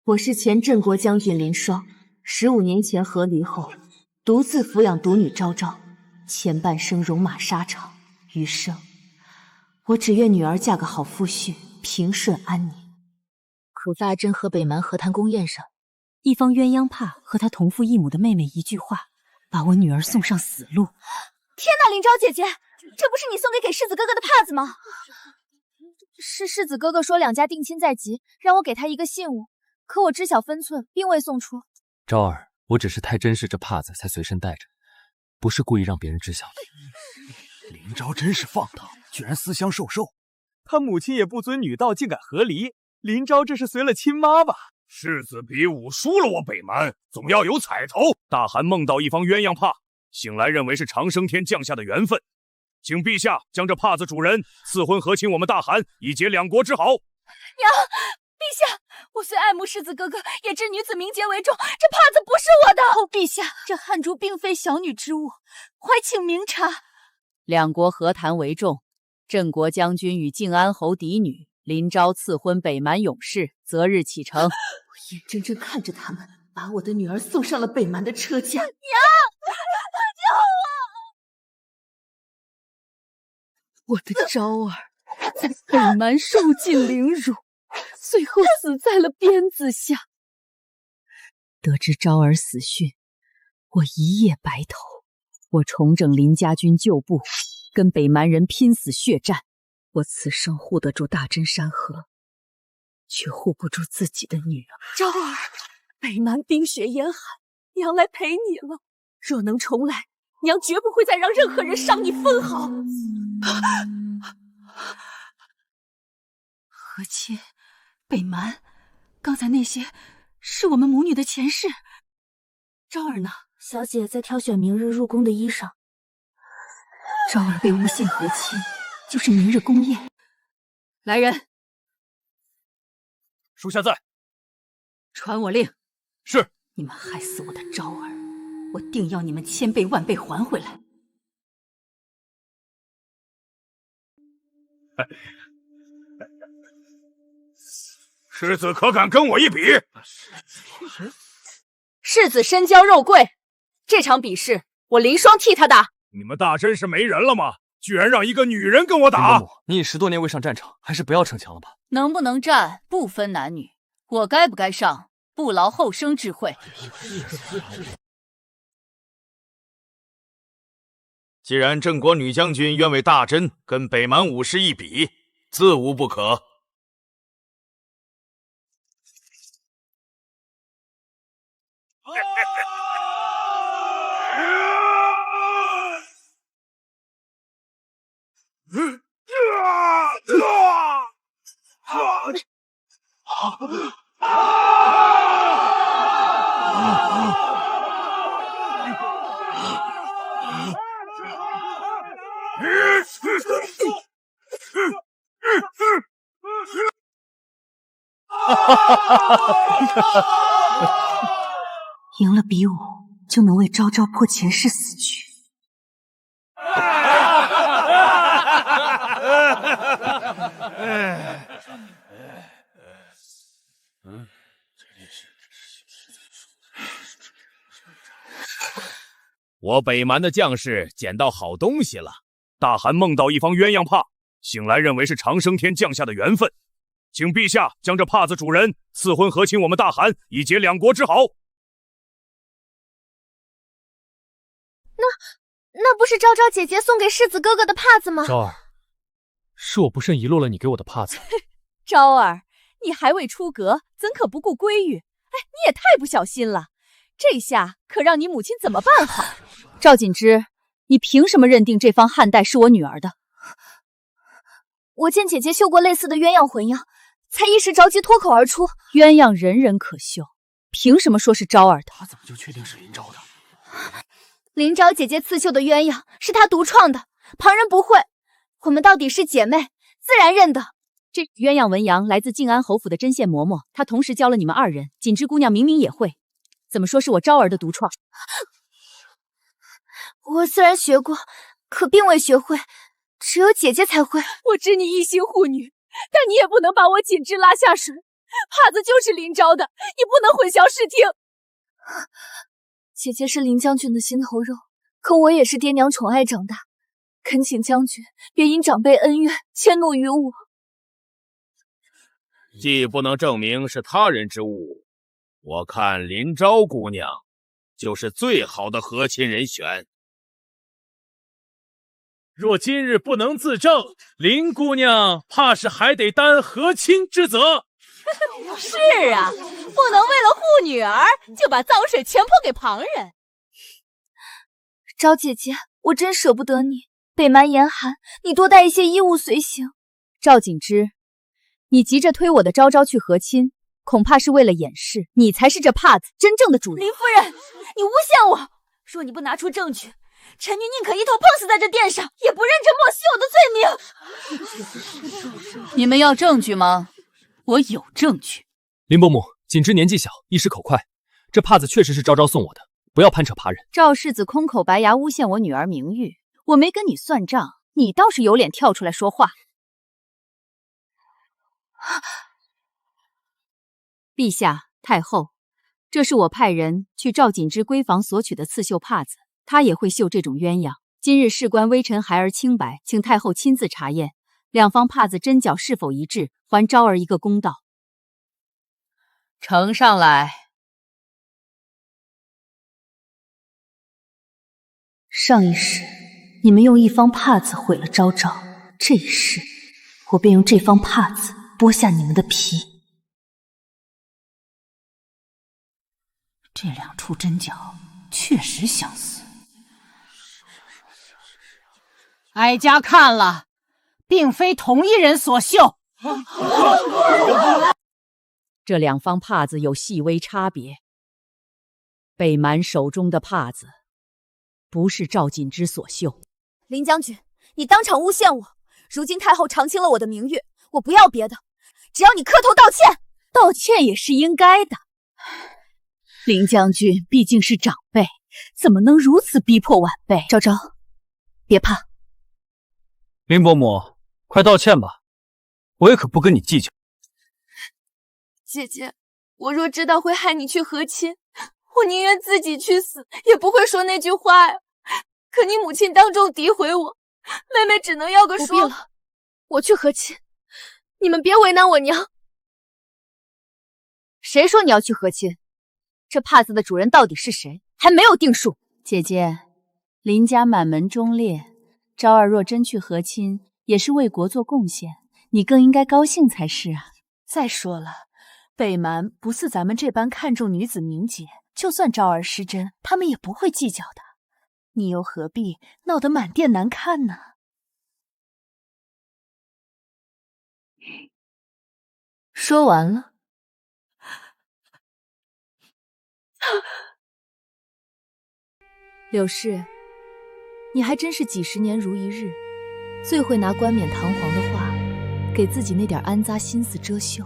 我是前镇国将军林霜，15年前和离后，独自抚养独女昭昭，前半生戎马沙场，余生我只愿女儿嫁个好夫婿，平顺安宁。可大真和北蛮和谈宫宴上，一方鸳鸯帕和他同父异母的妹妹一句话，把我女儿送上死路。天哪，林昭姐姐，这不是你送给世子哥哥的帕子吗？是世子哥哥说两家定亲在即，让我给他一个信物，可我知晓分寸，并未送出。昭儿，我只是太珍视这帕子，才随身带着，不是故意让别人知晓的。林昭真是放荡，居然私相授受。他母亲也不遵女道，竟敢和离。林昭这是随了亲妈吧？世子比武输了我北蛮，总要有彩头。大汗梦到一方鸳鸯帕，醒来认为是长生天降下的缘分，请陛下将这帕子主人赐婚和亲我们大汗，以结两国之好。娘，陛下，我虽爱慕世子哥哥，也知女子名节为重，这帕子不是我的。陛下，这汗珠并非小女之物，怀请明察。两国和谈为重，镇国将军与靖安侯嫡女林昭赐婚北蛮勇士，择日启程。我眼睁睁看着他们把我的女儿送上了北蛮的车驾。娘，救我的昭儿在北蛮受尽凌辱，最后死在了鞭子下。得知昭儿死讯，我一夜白头。我重整林家军旧部，跟北蛮人拼死血战。我此生护得住大真山河，却护不住自己的女儿。昭儿，北蛮冰雪严寒，娘来陪你了。若能重来，娘绝不会再让任何人伤你分毫。和亲，北蛮，刚才那些是我们母女的前世。昭儿呢？小姐在挑选明日入宫的衣裳。昭儿被诬陷和亲，就是明日宫宴。来人，属下在。传我令。是。你们害死我的昭儿，我定要你们千倍万倍还回来。世子可敢跟我一比？世子身娇肉贵，这场比试我林霜替他打。你们大真是没人了吗？居然让一个女人跟我打！你已10多年未上战场，还是不要逞强了吧。能不能战不分男女，我该不该上不劳后生智慧。既然郑国女将军愿为大真跟北蛮武士一比，自无不可。赢了比武，就能为昭昭破前世死去。我北蛮的将士捡到好东西了。大汗梦到一方鸳鸯帕，醒来认为是长生天降下的缘分，请陛下将这帕子主人赐婚和亲我们大汗，以结两国之好。那不是昭昭姐姐送给世子哥哥的帕子吗？昭儿，是我不慎遗落了你给我的帕子。昭儿，你还未出阁，怎可不顾规矩？哎，你也太不小心了，这下可让你母亲怎么办好？赵锦之，你凭什么认定这方汉代是我女儿的？我见姐姐绣过类似的鸳鸯魂样，才一时着急脱口而出。鸳鸯人人可绣，凭什么说是昭儿的？他怎么就确定是林昭的？林昭姐姐刺绣的鸳鸯是她独创的，旁人不会。我们到底是姐妹，自然认得。这鸳鸯纹阳来自靖安侯府的针线嬷嬷，她同时教了你们2人。锦之姑娘明明也会，怎么说是我昭儿的独创？我虽然学过，可并未学会，只有姐姐才会。我知你一心护女，但你也不能把我锦之拉下水。帕子就是林昭的，你不能混淆视听。姐姐是林将军的心头肉，可我也是爹娘宠爱长大，恳请将军别因长辈恩怨迁怒于我。既不能证明是他人之物，我看林昭姑娘就是最好的和亲人选。若今日不能自证，林姑娘怕是还得担和亲之责。是啊，不能为了护女儿就把脏水全泼给旁人。昭姐姐，我真舍不得你。北蛮严寒，你多带一些衣物随行。赵锦之，你急着推我的昭昭去和亲，恐怕是为了掩饰你才是这帕子真正的主人。林夫人，你诬陷我！若你不拿出证据，臣女宁可一头碰死在这殿上，也不认真抹去我的罪名。你们要证据吗？我有证据。林伯母，锦之年纪小，一时口快，这帕子确实是昭昭送我的，不要攀扯旁人。赵世子空口白牙诬陷我女儿名誉，我没跟你算账，你倒是有脸跳出来说话。陛下、太后，这是我派人去赵锦之闺房索取的刺绣帕子，他也会绣这种鸳鸯。今日事关微臣孩儿清白，请太后亲自查验，两方帕子针脚是否一致，还昭儿一个公道。呈上来。上一世，你们用一方帕子毁了昭昭，这一世，我便用这方帕子剥下你们的皮。这两处针脚确实相似，哀家看了，并非同一人所绣。这两方帕子有细微差别，北蛮手中的帕子不是赵锦之所绣。林将军，你当场诬陷我，如今太后偿清了我的名誉，我不要别的，只要你磕头道歉。道歉也是应该的。林将军毕竟是长辈，怎么能如此逼迫晚辈？昭昭，别怕。林伯母，快道歉吧，我也可不跟你计较。姐姐，我若知道会害你去和亲，我宁愿自己去死，也不会说那句话呀。可你母亲当众诋毁我，妹妹只能要个说。不必了，我去和亲，你们别为难我娘。谁说你要去和亲？这帕子的主人到底是谁？还没有定数。姐姐，林家满门忠烈，昭儿若真去和亲，也是为国做贡献，你更应该高兴才是啊。再说了，北蛮不似咱们这般看重女子名节，就算昭儿失贞，他们也不会计较的。你又何必闹得满殿难看呢？说完了。柳氏，你还真是几十年如一日，最会拿冠冕堂皇的话给自己那点安扎心思遮羞。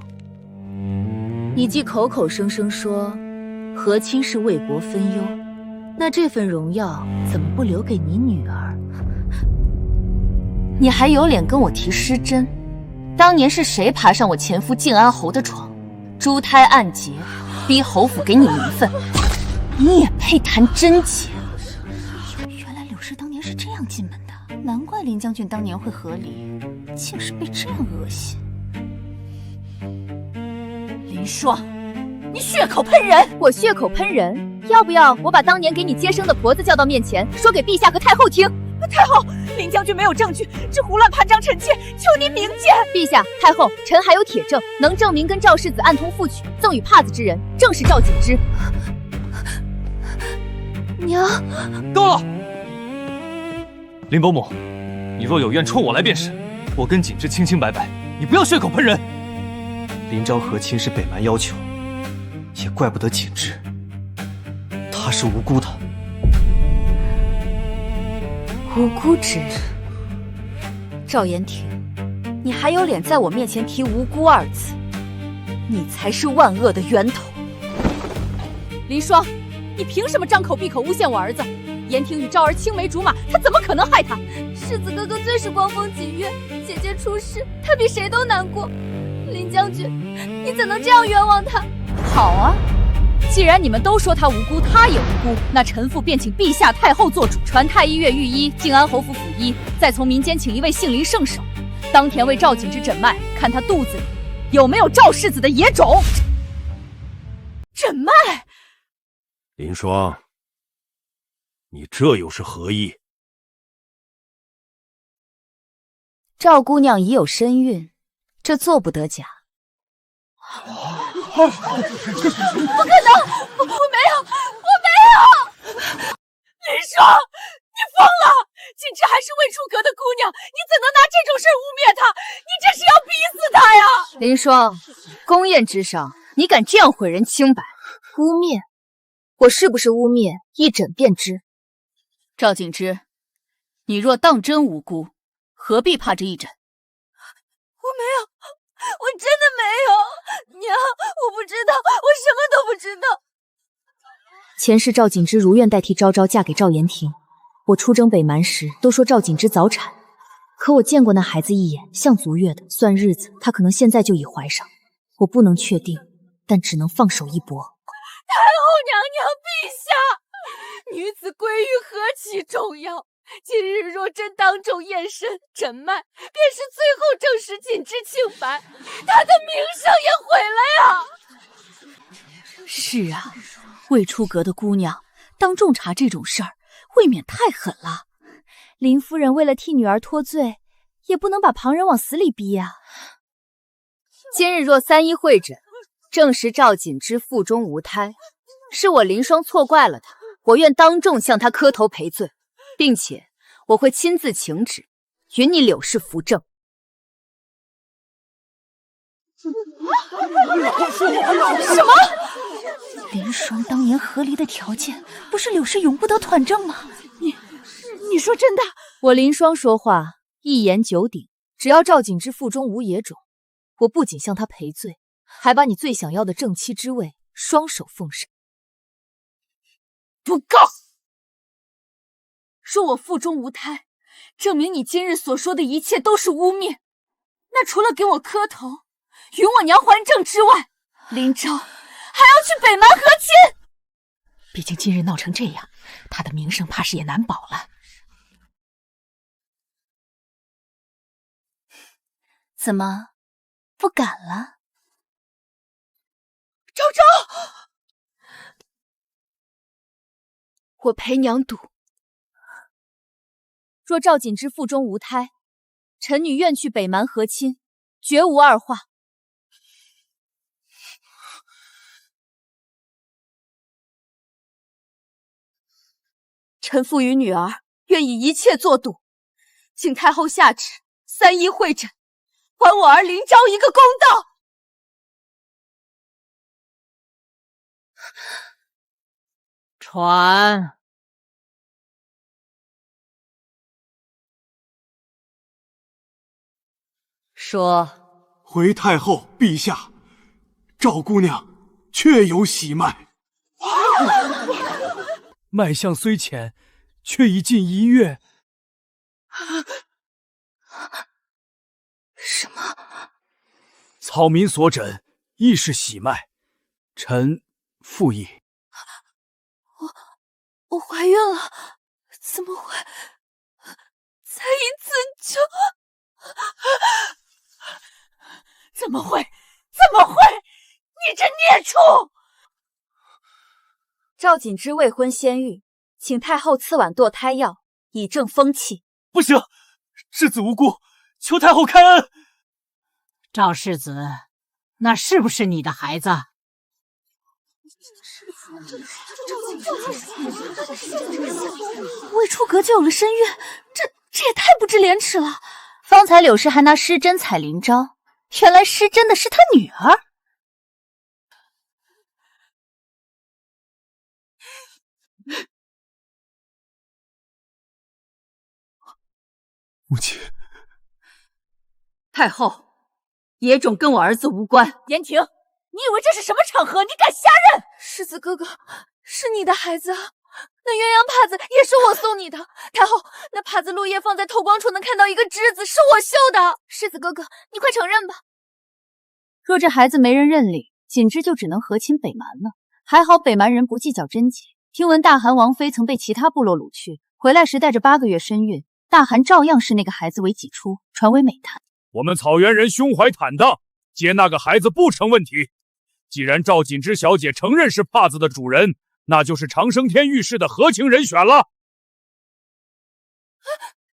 你既口口声声说和亲是为国分忧，那这份荣耀怎么不留给你女儿？你还有脸跟我提失贞？当年是谁爬上我前夫靖安侯的床，珠胎暗结，逼侯府给你名分？你也配谈贞洁？原来柳氏当年是这样进门的，难怪林将军当年会和离，竟是被这样恶心。林霜，你血口喷人！我血口喷人？要不要我把当年给你接生的婆子叫到面前，说给陛下和太后听？太后，林将军没有证据，只胡乱攀张臣妾，求您明鉴。陛下、太后，臣还有铁证，能证明跟赵世子暗通妇娶，赠与帕子之人正是赵锦之。娘，够了！林伯母，你若有怨，冲我来便是。我跟锦之清清白白，你不要血口喷人。林昭和亲是北蛮要求，也怪不得锦之，他是无辜的。无辜之人，赵延廷，你还有脸在我面前提无辜二字？你才是万恶的源头！林霜，你凭什么张口闭口诬陷我儿子？延廷与昭儿青梅竹马，他怎么可能害他？世子哥哥最是光风霁月，姐姐出事，他比谁都难过。林林将军，你怎能这样冤枉他？好啊，既然你们都说他无辜，他也无辜，那臣妇便请陛下太后做主，传太医院御医靖安侯府府医，再从民间请一位杏林圣手，当田为赵景之诊脉，看他肚子里有没有赵世子的野种。诊脉？林霜，你这又是何意？赵姑娘已有身孕，这做不得假。不可能！我没有！林霜，你疯了！景之还是未出阁的姑娘，你怎能拿这种事污蔑她？你这是要逼死她呀！林霜，宫宴之上，你敢这样毁人清白？污蔑？我是不是污蔑，一诊便知。赵景之，你若当真无辜，何必怕这一诊？我没有，我真的没有。娘，我不知道，我什么都不知道。前世赵景之如愿代替昭昭嫁给赵延廷，我出征北蛮时都说赵景之早产，可我见过那孩子一眼，像足月的，算日子，她可能现在就已怀上。我不能确定，但只能放手一搏。太后娘娘陛下，女子归于何其重要！今日若真当众验身诊脉，便是最后证实景之清白，她的名声也毁了呀！是啊，未出阁的姑娘当众查这种事儿，未免太狠了。林夫人为了替女儿脱罪，也不能把旁人往死里逼呀。今日若三一会诊，证实赵景之腹中无胎，是我林霜错怪了他，我愿当众向他磕头赔罪，并且我会亲自请旨，允你柳氏扶正。什么？林霜当年和离的条件，不是柳氏永不得团正吗？你说真的？我林霜说话一言九鼎，只要赵景之腹中无野种，我不仅向他赔罪，还把你最想要的正妻之位双手奉上。不够！说我腹中无胎，证明你今日所说的一切都是污蔑。那除了给我磕头，允我娘还政之外，林昭还要去北蛮和亲。毕竟今日闹成这样，他的名声怕是也难保了。怎么不敢了？昭昭，我陪娘赌，若赵景之腹中无胎，臣女愿去北蛮和亲，绝无二话。臣父与女儿愿以一切做赌，请太后下旨三一会诊，还我儿林昭一个公道。传。说，回太后陛下，赵姑娘确有喜脉，脉象虽浅，却已近1月。什么？草民所诊亦是喜脉，臣附议。我怀孕了，怎么会？才一次就……怎么会？怎么会？你这孽畜！赵景之未婚先孕，请太后赐碗堕胎药，以正风气。不行，世子无辜，求太后开恩。赵世子，那是不是你的孩子？未出阁就有了身孕，这也太不知廉耻了。方才柳氏还拿失针踩林昭，原来失针的是他女儿。母亲，太后，野种跟我儿子无关。严婷，你以为这是什么场合？你敢瞎认？世子哥哥，是你的孩子啊！那鸳鸯帕子也是我送你的。太后，那帕子落叶放在透光处能看到一个枝子，是我绣的。世子哥哥，你快承认吧。若这孩子没人认领，锦之就只能和亲北蛮了。还好北蛮人不计较贞洁，听闻大汗王妃曾被其他部落掳去，回来时带着8个月身孕，大汗照样视那个孩子为己出，传为美谈。我们草原人胸怀坦荡，接那个孩子不成问题。既然赵锦之小姐承认是帕子的主人，那就是长生天御史的合情人选了。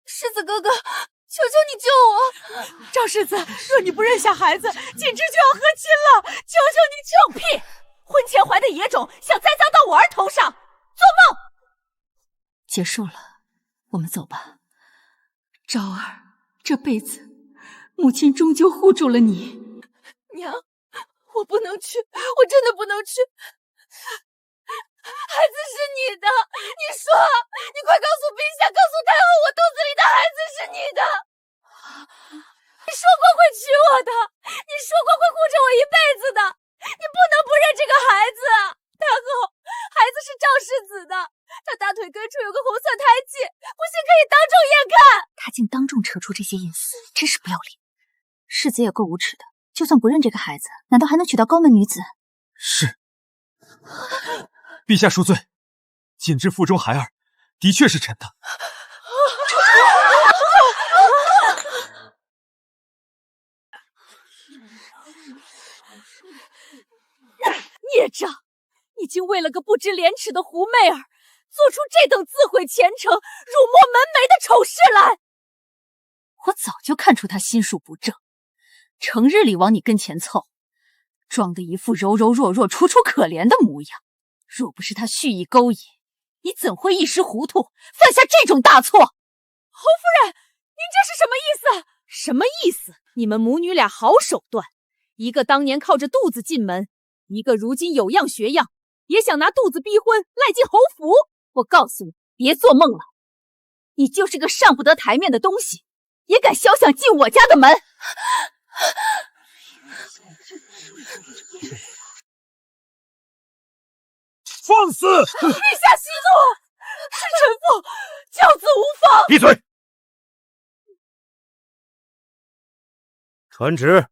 世子哥哥，求求你救我！赵世子，若你不认下孩子，锦之就要和亲了，求求你！放屁！婚前怀的野种，想栽赃到我儿头上，做梦！结束了，我们走吧。昭儿，这辈子，母亲终究护住了你。娘，我不能去，我真的不能去。孩子是你的，你说，你快告诉陛下，告诉太后，我肚子里的孩子是你的。你说过会娶我的，你说过会护着我一辈子的，你不能不认这个孩子。太后，孩子是赵世子的，他大腿根处有个红色胎记，不信可以当众验看。他竟当众扯出这些隐私，真是不要脸。世子也够无耻的，就算不认这个孩子，难道还能娶到高门女子？是。陛下恕罪，锦之腹中孩儿的确是臣的。孽障！你竟为了个不知廉耻的狐媚儿，做出这等自毁前程、辱没门楣的丑事来！我早就看出他心术不正，成日里往你跟前凑，装得一副柔柔弱弱、楚楚可怜的模样。若不是他蓄意勾引，你怎会一时糊涂犯下这种大错？侯夫人，您这是什么意思？什么意思？你们母女俩好手段，一个当年靠着肚子进门，一个如今有样学样，也想拿肚子逼婚，赖进侯府。我告诉你，别做梦了！你就是个上不得台面的东西，也敢休想进我家的门！放肆！陛下息怒，是臣妇教子无方。闭嘴！传旨，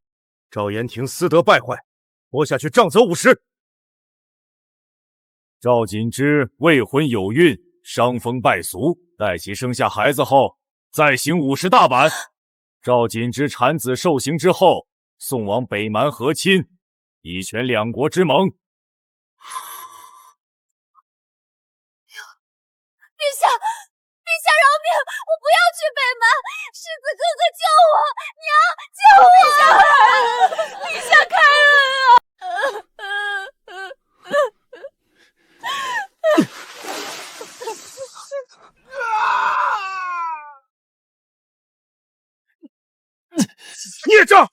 赵延廷私德败坏，拖下去杖责50。赵锦之未婚有孕，伤风败俗，待其生下孩子后，再行50大板。赵锦之产子受刑之后，送往北蛮和亲，以全两国之盟。陛下，陛下饶命！我不要去北蛮，世子哥哥救我！娘，救我！陛下开恩！孽障！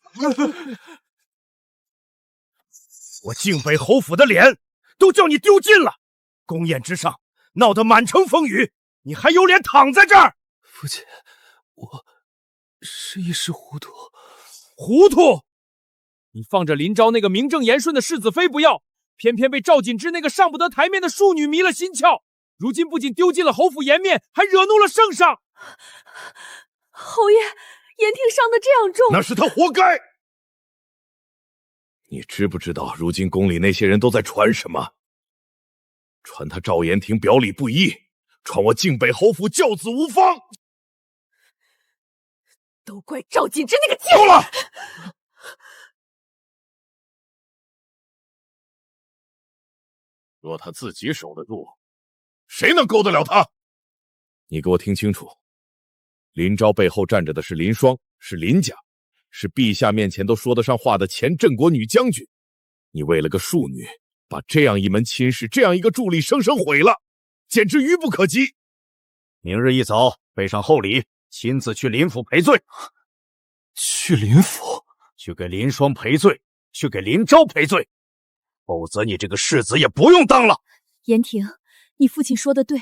我靖北侯府的脸都叫你丢尽了，宫宴之上闹得满城风雨，你还有脸躺在这儿？父亲，我是一时糊涂。糊涂？你放着林昭那个名正言顺的世子妃不要，偏偏被赵锦之那个上不得台面的庶女迷了心窍，如今不仅丢尽了侯府颜面，还惹怒了圣上。侯爷，延廷伤得这样重，那是他活该。你知不知道如今宫里那些人都在传什么？传他赵延廷表里不一，传我靖北侯府教子无方。都怪赵锦之那个贱人！够了！若他自己守得住，谁能勾得了他？你给我听清楚，林昭背后站着的是林双，是林家，是陛下面前都说得上话的前镇国女将军。你为了个庶女，把这样一门亲事，这样一个助力生生毁了，简直愚不可及。明日一早备上厚礼，亲自去林府赔罪。去林府？去给林双赔罪，去给林昭赔罪，否则你这个世子也不用当了。延廷，你父亲说的对，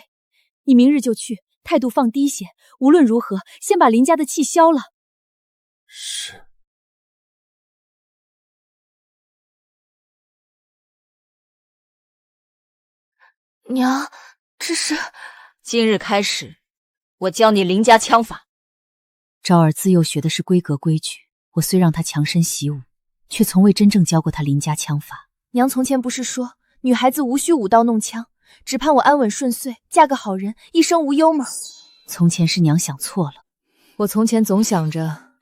你明日就去，态度放低些，无论如何，先把林家的气消了。是。娘，这是……今日开始，我教你林家枪法。昭儿自幼学的是规格规矩，我虽让她强身习武，却从未真正教过她林家枪法。娘从前不是说女孩子无需舞刀弄枪，只盼我安稳顺遂，嫁个好人，一生无忧吗？从前是娘想错了。我从前总想着，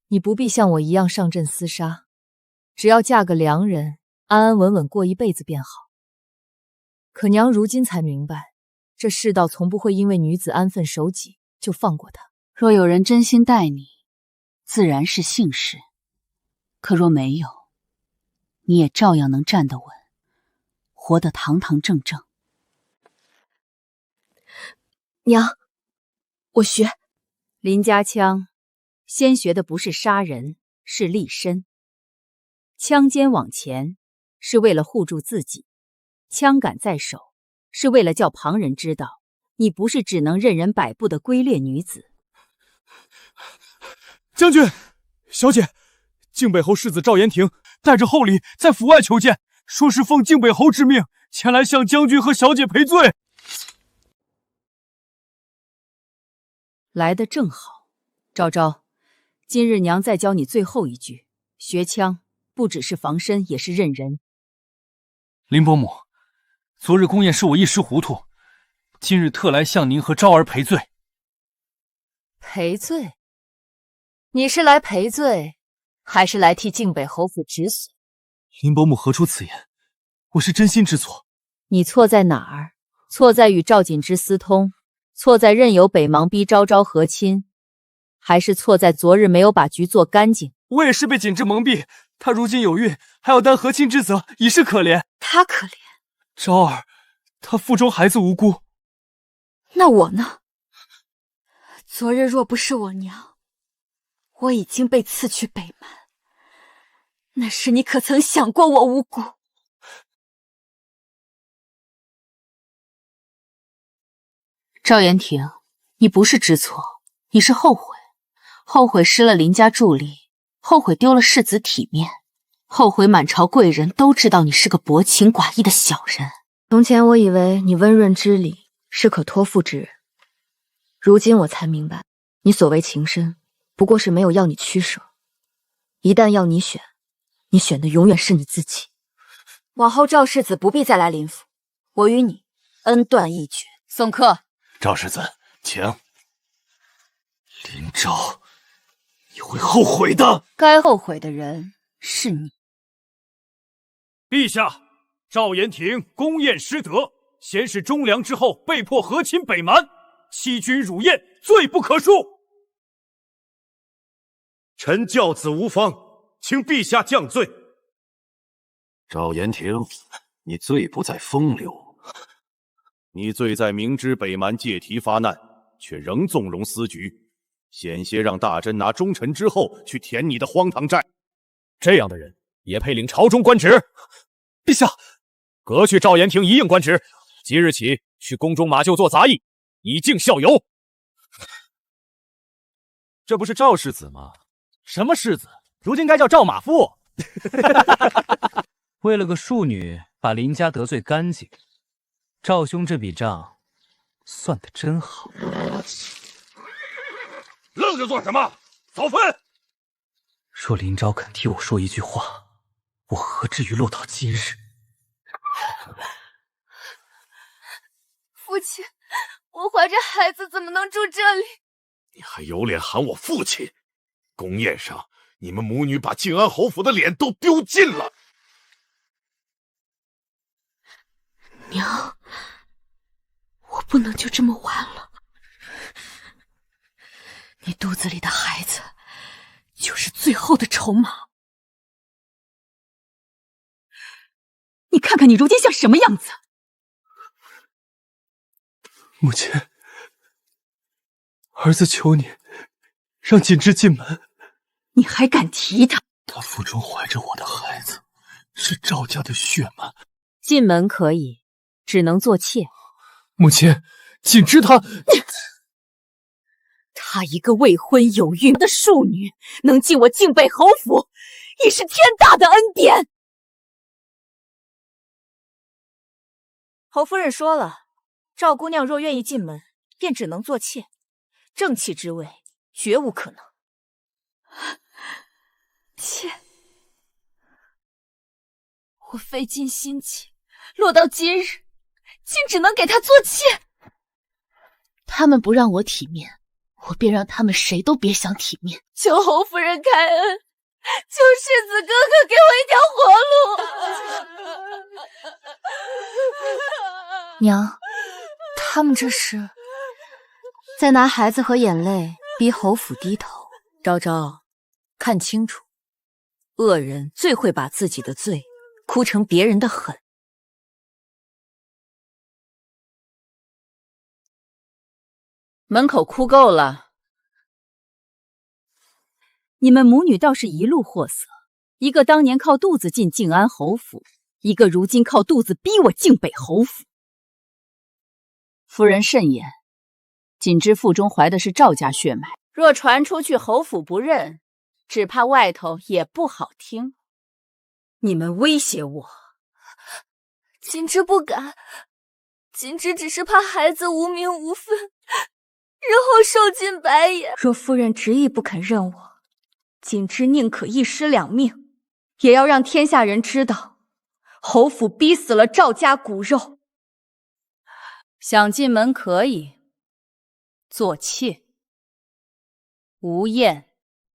你不必像我一样上阵厮杀，只要嫁个良人，安安稳稳过一辈子便好。可娘如今才明白，这世道从不会因为女子安分守己就放过她。若有人真心待你，自然是幸事；可若没有，你也照样能站得稳，活得堂堂正正。娘，我学。林家枪，先学的不是杀人，是立身。枪尖往前，是为了护住自己；枪杆在手，是为了叫旁人知道，你不是只能任人摆布的龟劣女子。将军，小姐，靖北侯世子赵延廷带着厚礼在府外求见，说是奉靖北侯之命前来向将军和小姐赔罪。来得正好，昭昭，今日娘再教你最后一句：学枪不只是防身，也是认人。林伯母，昨日宫宴是我一时糊涂，今日特来向您和昭儿赔罪。赔罪？你是来赔罪，还是来替靖北侯府止损？林伯母何出此言？我是真心知错。你错在哪儿？错在与赵锦之私通，错在任由北邙逼昭昭和亲，还是错在昨日没有把局做干净？我也是被锦之蒙蔽，他如今有孕，还要担和亲之责，已是可怜。他可怜。昭儿，他腹中孩子无辜。那我呢？昨日若不是我娘，我已经被赐去北蛮。那时你可曾想过我无辜？赵延廷，你不是知错，你是后悔。后悔失了林家助力，后悔丢了世子体面，后悔满朝贵人都知道你是个薄情寡义的小人。从前我以为你温润之礼是可托付之人，如今我才明白，你所谓情深，不过是没有要你取舍。一旦要你选，你选的永远是你自己。往后赵世子不必再来林府，我与你恩断义绝。送客。赵世子，请。林昭，你会后悔的。该后悔的人是你。陛下，赵延廷宫宴失德，先是忠良之后被迫和亲北蛮，欺君辱燕，罪不可恕。臣教子无方，请陛下降罪。赵延廷，你罪不在风流。你罪在明知北蛮借题发难，却仍纵容私局，险些让大真拿忠臣之后去填你的荒唐债。这样的人也配领朝中官职？陛下，革去赵延廷一应官职，即日起去宫中马厩做杂役，以儆效尤。这不是赵世子吗？什么世子？如今该叫赵马夫。为了个庶女，把林家得罪干净。赵兄这笔账算得真好。愣着做什么？走分！若林昭肯替我说一句话，我何至于落到今日？父亲，我怀着孩子怎么能住这里？你还有脸喊我父亲？宫宴上，你们母女把靖安侯府的脸都丢尽了。娘，我不能就这么完了。你肚子里的孩子就是最后的筹码。你看看你如今像什么样子？母亲，儿子求你，让锦之进门。你还敢提他？他腹中怀着我的孩子，是赵家的血脉。进门可以，只能做妾。母亲，锦之她她一个未婚有孕的庶女，能进我靖北侯府，已是天大的恩典。侯夫人说了，赵姑娘若愿意进门，便只能做妾，正妻之位绝无可能。妾，我费尽心机，落到今日，竟只能给他做妾。他们不让我体面，我便让他们谁都别想体面。求侯夫人开恩，求世子哥哥给我一条活路。娘，他们这是在拿孩子和眼泪逼侯府低头。昭昭，看清楚，恶人最会把自己的罪哭成别人的狠。门口哭够了。你们母女倒是一路货色，一个当年靠肚子进静安侯府，一个如今靠肚子逼我进北侯府。夫人慎言，锦之腹中怀的是赵家血脉，若传出去侯府不认，只怕外头也不好听。你们威胁我，锦之不敢，锦之只是怕孩子无名无分，日后受尽白眼。若夫人执意不肯认我，锦之宁可一尸两命，也要让天下人知道，侯府逼死了赵家骨肉。想进门可以，做妾。无宴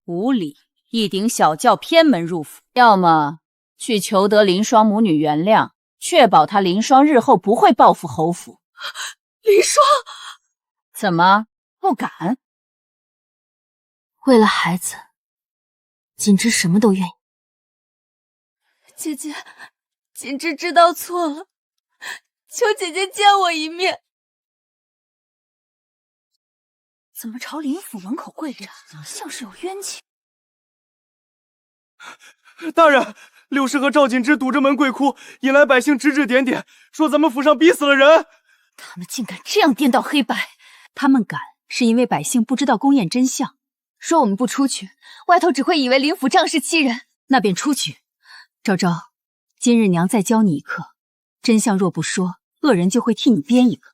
无礼，一顶小轿偏门入府，要么去求得林霜母女原谅，确保她林霜日后不会报复侯府。林霜，怎么不敢？为了孩子，锦之什么都愿意。姐姐，锦之知道错了，求姐姐见我一面。怎么朝林府门口跪着，像是有冤情？大人，柳氏和赵锦之堵着门跪哭，引来百姓指指点点，说咱们府上逼死了人。他们竟敢这样颠倒黑白！他们敢，是因为百姓不知道宫宴真相，说我们不出去，外头只会以为林府仗势欺人。那便出去。昭昭，今日娘再教你一课，真相若不说，恶人就会替你编一个。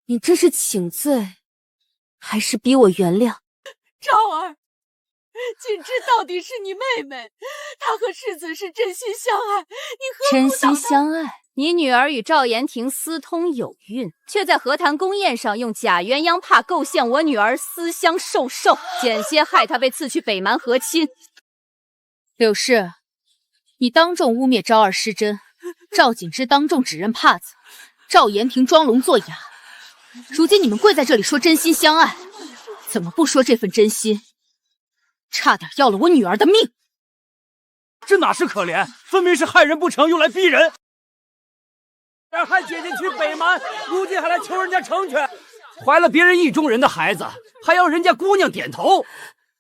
你这是请罪，还是逼我原谅？昭儿，锦之到底是你妹妹，她和世子是真心相爱，你何苦真心相爱？你女儿与赵延庭私通有孕，却在和谈宫宴上用假鸳鸯帕构陷我女儿思乡受寿，险些害她被赐去北蛮和亲。柳氏，你当众污蔑昭儿失贞，赵锦之当众指认帕子，赵延庭装聋作哑。如今你们跪在这里说真心相爱，怎么不说这份真心？差点要了我女儿的命。这哪是可怜，分明是害人不成，用来逼人。害姐姐去北蛮，如今还来求人家成全，怀了别人意中人的孩子，还要人家姑娘点头，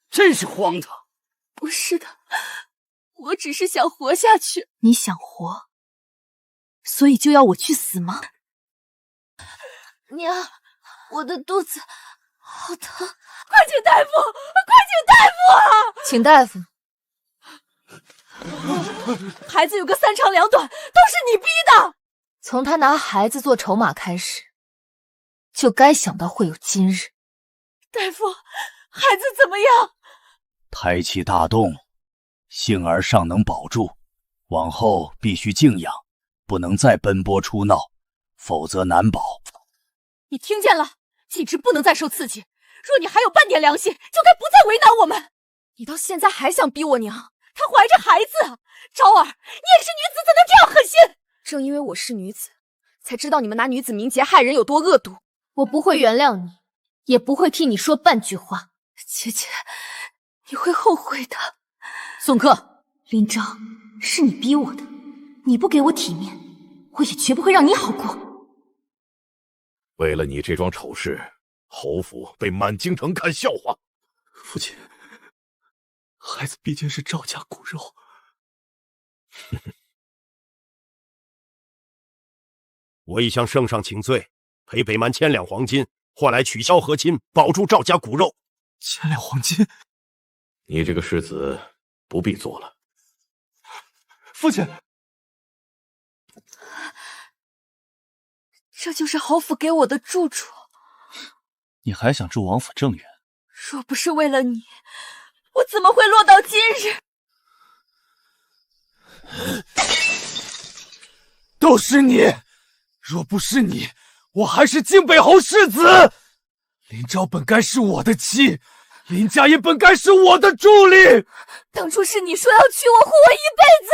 真是荒唐。不是的，我只是想活下去。你想活，所以就要我去死吗？娘，我的肚子好疼，快请大夫，快请大夫啊！请大夫。孩子有个三长两短，都是你逼的。从他拿孩子做筹码开始，就该想到会有今日。大夫，孩子怎么样？胎气大动，幸而尚能保住，往后必须静养，不能再奔波出闹，否则难保。你听见了，锦之不能再受刺激。若你还有半点良心，就该不再为难我们。你到现在还想逼我娘？她怀着孩子，昭儿，你也是女子，怎能这样狠心？正因为我是女子，才知道你们拿女子名节害人有多恶毒。我不会原谅你，也不会替你说半句话。姐姐，你会后悔的。送客。林章，是你逼我的，你不给我体面，我也绝不会让你好过。为了你这桩丑事，侯府被满京城看笑话。父亲，孩子毕竟是赵家骨肉。我已向圣上请罪，赔北蛮1000两黄金，换来取消和亲，保住赵家骨肉。1000两黄金？你这个世子不必做了。父亲，这就是侯府给我的住处。你还想住王府正院？若不是为了你，我怎么会落到今日？都是你！若不是你，我还是靖北侯世子。林昭本该是我的妻，林家也本该是我的助力。当初是你说要娶我，护我一辈子。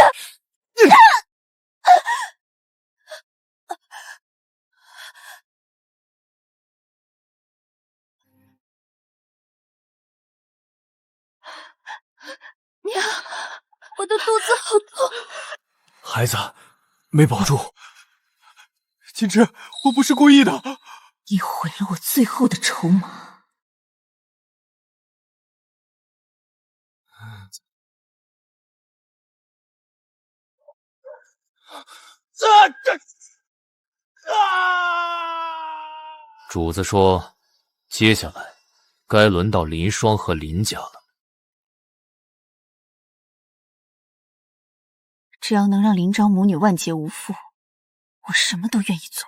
娘，我的肚子好痛。孩子，没保住。锦芝，我不是故意的。你毁了我最后的筹码。主子说，接下来该轮到林霜和林家了。只要能让林昭母女万劫无复，我什么都愿意做。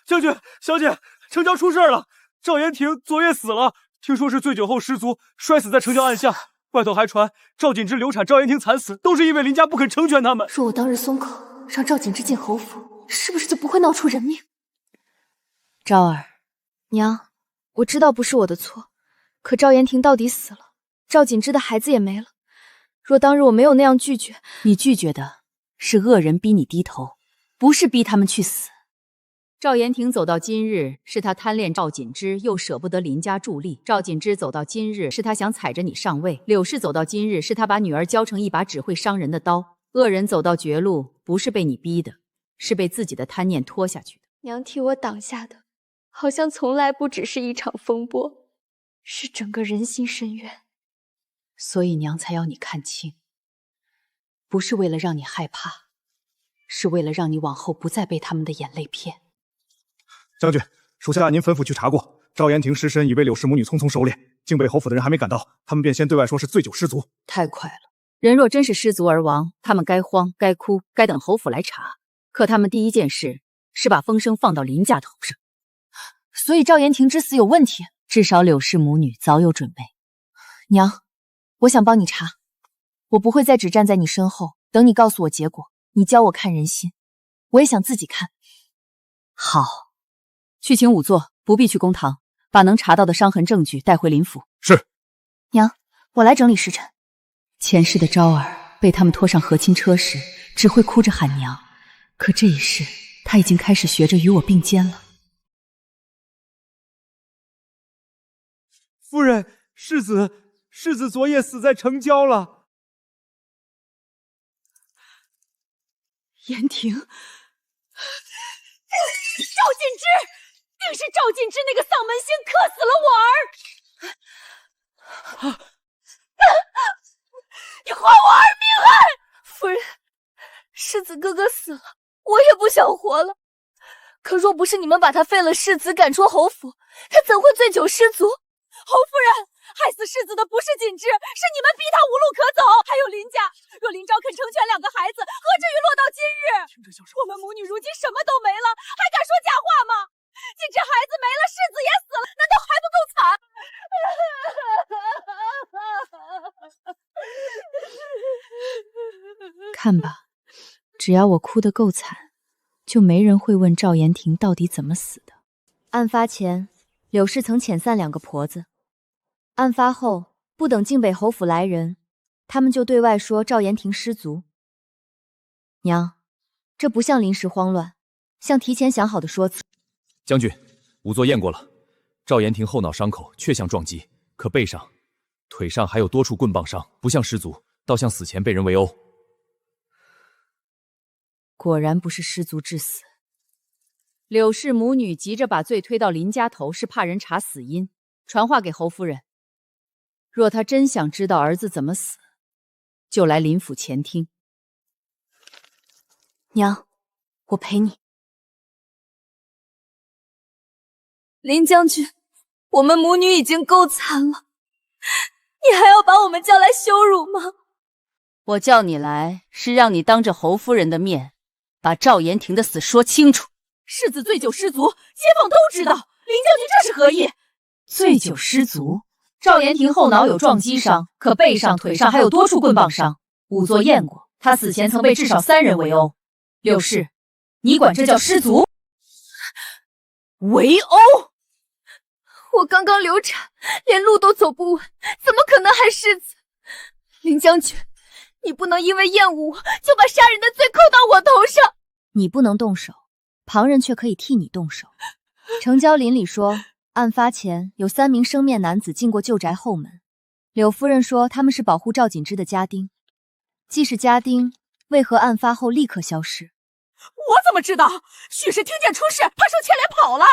将军，小姐，城郊出事了，赵延廷昨夜死了，听说是醉酒后失足摔死在城郊岸下。外头还传赵锦之流产，赵延廷惨死，都是因为林家不肯成全他们。若我当日松口，让赵锦之进侯府，是不是就不会闹出人命？昭儿，娘，我知道不是我的错，可赵延廷到底死了，赵锦之的孩子也没了。若当日我没有那样拒绝，你拒绝的是恶人逼你低头，不是逼他们去死。赵延廷走到今日，是他贪恋赵锦之，又舍不得林家助力；赵锦之走到今日，是他想踩着你上位；柳氏走到今日，是他把女儿教成一把只会伤人的刀。恶人走到绝路，不是被你逼的，是被自己的贪念拖下去的。娘替我挡下的，好像从来不只是一场风波，是整个人心深渊。所以娘才要你看清，不是为了让你害怕，是为了让你往后不再被他们的眼泪骗。将军，属下按您吩咐去查过，赵延廷尸身已被柳氏母女匆匆收敛，靖北侯府的人还没赶到，他们便先对外说是醉酒失足。太快了，人若真是失足而亡，他们该慌该哭，该等侯府来查。可他们第一件事是把风声放到林家头上，所以赵延廷之死有问题。至少柳氏母女早有准备。娘，我想帮你查，我不会再只站在你身后，等你告诉我结果。你教我看人心，我也想自己看。好，去请仵作，不必去公堂，把能查到的伤痕证据带回林府。是。娘，我来整理时辰。前世的昭儿被他们拖上和亲车时，只会哭着喊娘，可这一世，她已经开始学着与我并肩了。夫人，世子昨夜死在城郊了。延廷，赵锦之，定是赵锦之那个丧门星克死了我儿！你还我儿命案！夫人，世子哥哥死了，我也不想活了。可若不是你们把他废了世子，赶出侯府，他怎会醉酒失足？侯夫人，害死世子的不是锦之，是你们逼他无路可走。还有林家，若林昭肯成全两个孩子，何至于落到今日？我们母女如今什么都没了，还敢说假话吗？锦之孩子没了，世子也死了，难道还不够惨？看吧，只要我哭得够惨，就没人会问赵延廷到底怎么死的。案发前，柳氏曾遣散两个婆子。案发后，不等靖北侯府来人，他们就对外说赵延廷失足。娘，这不像临时慌乱，像提前想好的说辞。将军，仵作验过了，赵延廷后脑伤口确像撞击，可背上、腿上还有多处棍棒伤，不像失足，倒像死前被人围殴。果然不是失足致死。柳氏母女急着把罪推到林家头，是怕人查死因，传话给侯夫人。若她真想知道儿子怎么死，就来林府前听。娘，我陪你。林将军，我们母女已经够惨了，你还要把我们叫来羞辱吗？我叫你来，是让你当着侯夫人的面，把赵延廷的死说清楚。世子醉酒失足，街坊都知道，林将军这是何意？醉酒失足。赵延廷后脑有撞击伤，可背上、腿上还有多处棍棒伤。仵作验过，他死前曾被至少3人围殴。柳氏，你管这叫失足？围殴？我刚刚流产，连路都走不稳，怎么可能还失子？林将军，你不能因为厌恶我，就把杀人的罪扣到我头上。你不能动手，旁人却可以替你动手。成交林里说，案发前有3名生面男子进过旧宅后门。柳夫人说他们是保护赵锦之的家丁。既是家丁，为何案发后立刻消失？我怎么知道？许是听见出事，怕受牵连跑了。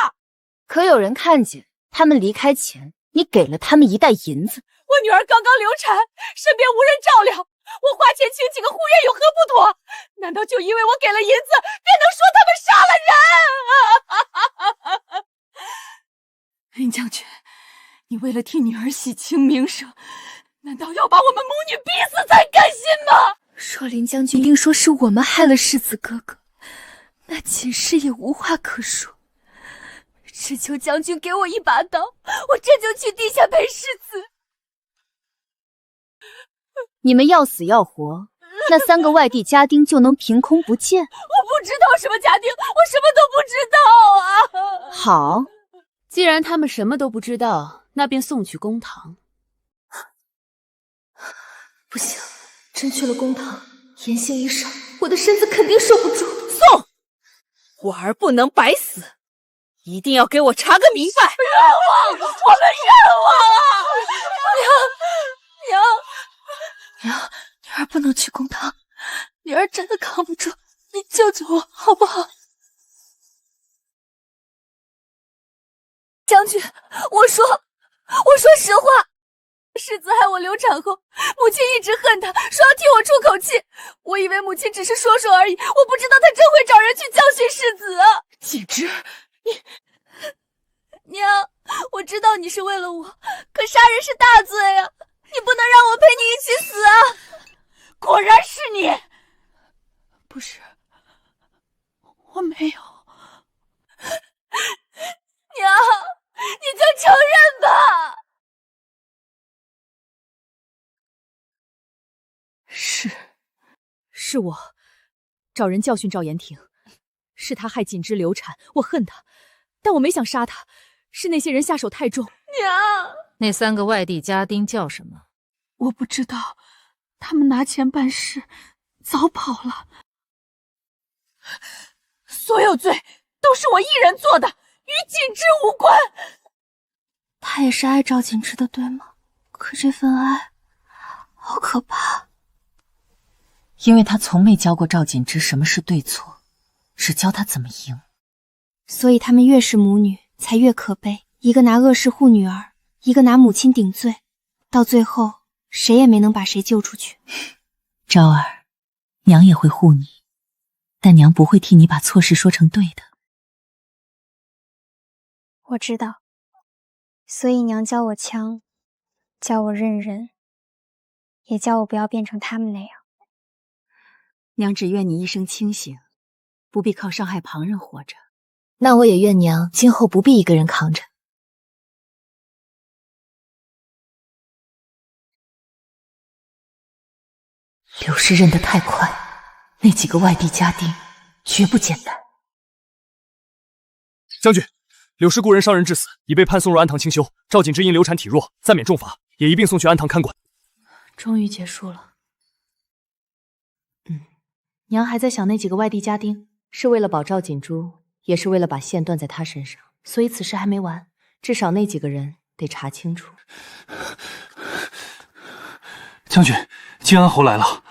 可有人看见他们离开前，你给了他们1袋银子。我女儿刚刚流产，身边无人照料，我花钱请几个护院有何不妥？难道就因为我给了银子，便能说他们杀了人？林将军，你为了替女儿洗清名声，难道要把我们母女逼死才甘心吗？若林将军定说是我们害了世子哥哥，那锦氏也无话可说。只求将军给我1把刀，我这就去地下陪世子。你们要死要活，那3个外地家丁就能凭空不见？我不知道什么家丁，我什么都不知道啊！好，既然他们什么都不知道，那便送去公堂。不行，真去了公堂，言行一少，我的身子肯定受不住。送！我儿不能白死，一定要给我查个明白！冤枉！我们冤枉啊！娘，女儿不能去公堂，女儿真的扛不住，你救救我好不好？将军，我说实话，世子害我流产后，母亲一直恨他，说要替我出口气。我以为母亲只是说说而已，我不知道她真会找人去教训世子啊！锦之，娘，我知道你是为了我，可杀人是大罪啊！你不能让我陪你一起死啊！果然是你！不是，我没有。娘，你就承认吧。是我找人教训赵延廷，是他害锦之流产，我恨他，但我没想杀他，是那些人下手太重。娘，那3个外地家丁叫什么？我不知道，他们拿钱办事，早跑了。所有罪都是我一人做的，与锦之无关。他也是爱赵锦之的，对吗？可这份爱好可怕。因为他从没教过赵锦之什么是对错，只教他怎么赢。所以他们越是母女，才越可悲。一个拿恶事护女儿，一个拿母亲顶罪，到最后谁也没能把谁救出去。昭儿，娘也会护你，但娘不会替你把错事说成对的。我知道，所以娘教我强，教我认人，也教我不要变成他们那样。娘只愿你一生清醒，不必靠伤害旁人活着。那我也愿娘今后不必一个人扛着。柳氏认得太快，那几个外地家丁绝不简单。将军，柳氏故人伤人致死，已被判送入安堂清修。赵锦之因流产体弱，暂免重罚，也一并送去安堂看管。终于结束了。娘还在想那几个外地家丁，是为了保赵锦珠，也是为了把线断在他身上，所以此事还没完，至少那几个人得查清楚。将军，靖安侯来了。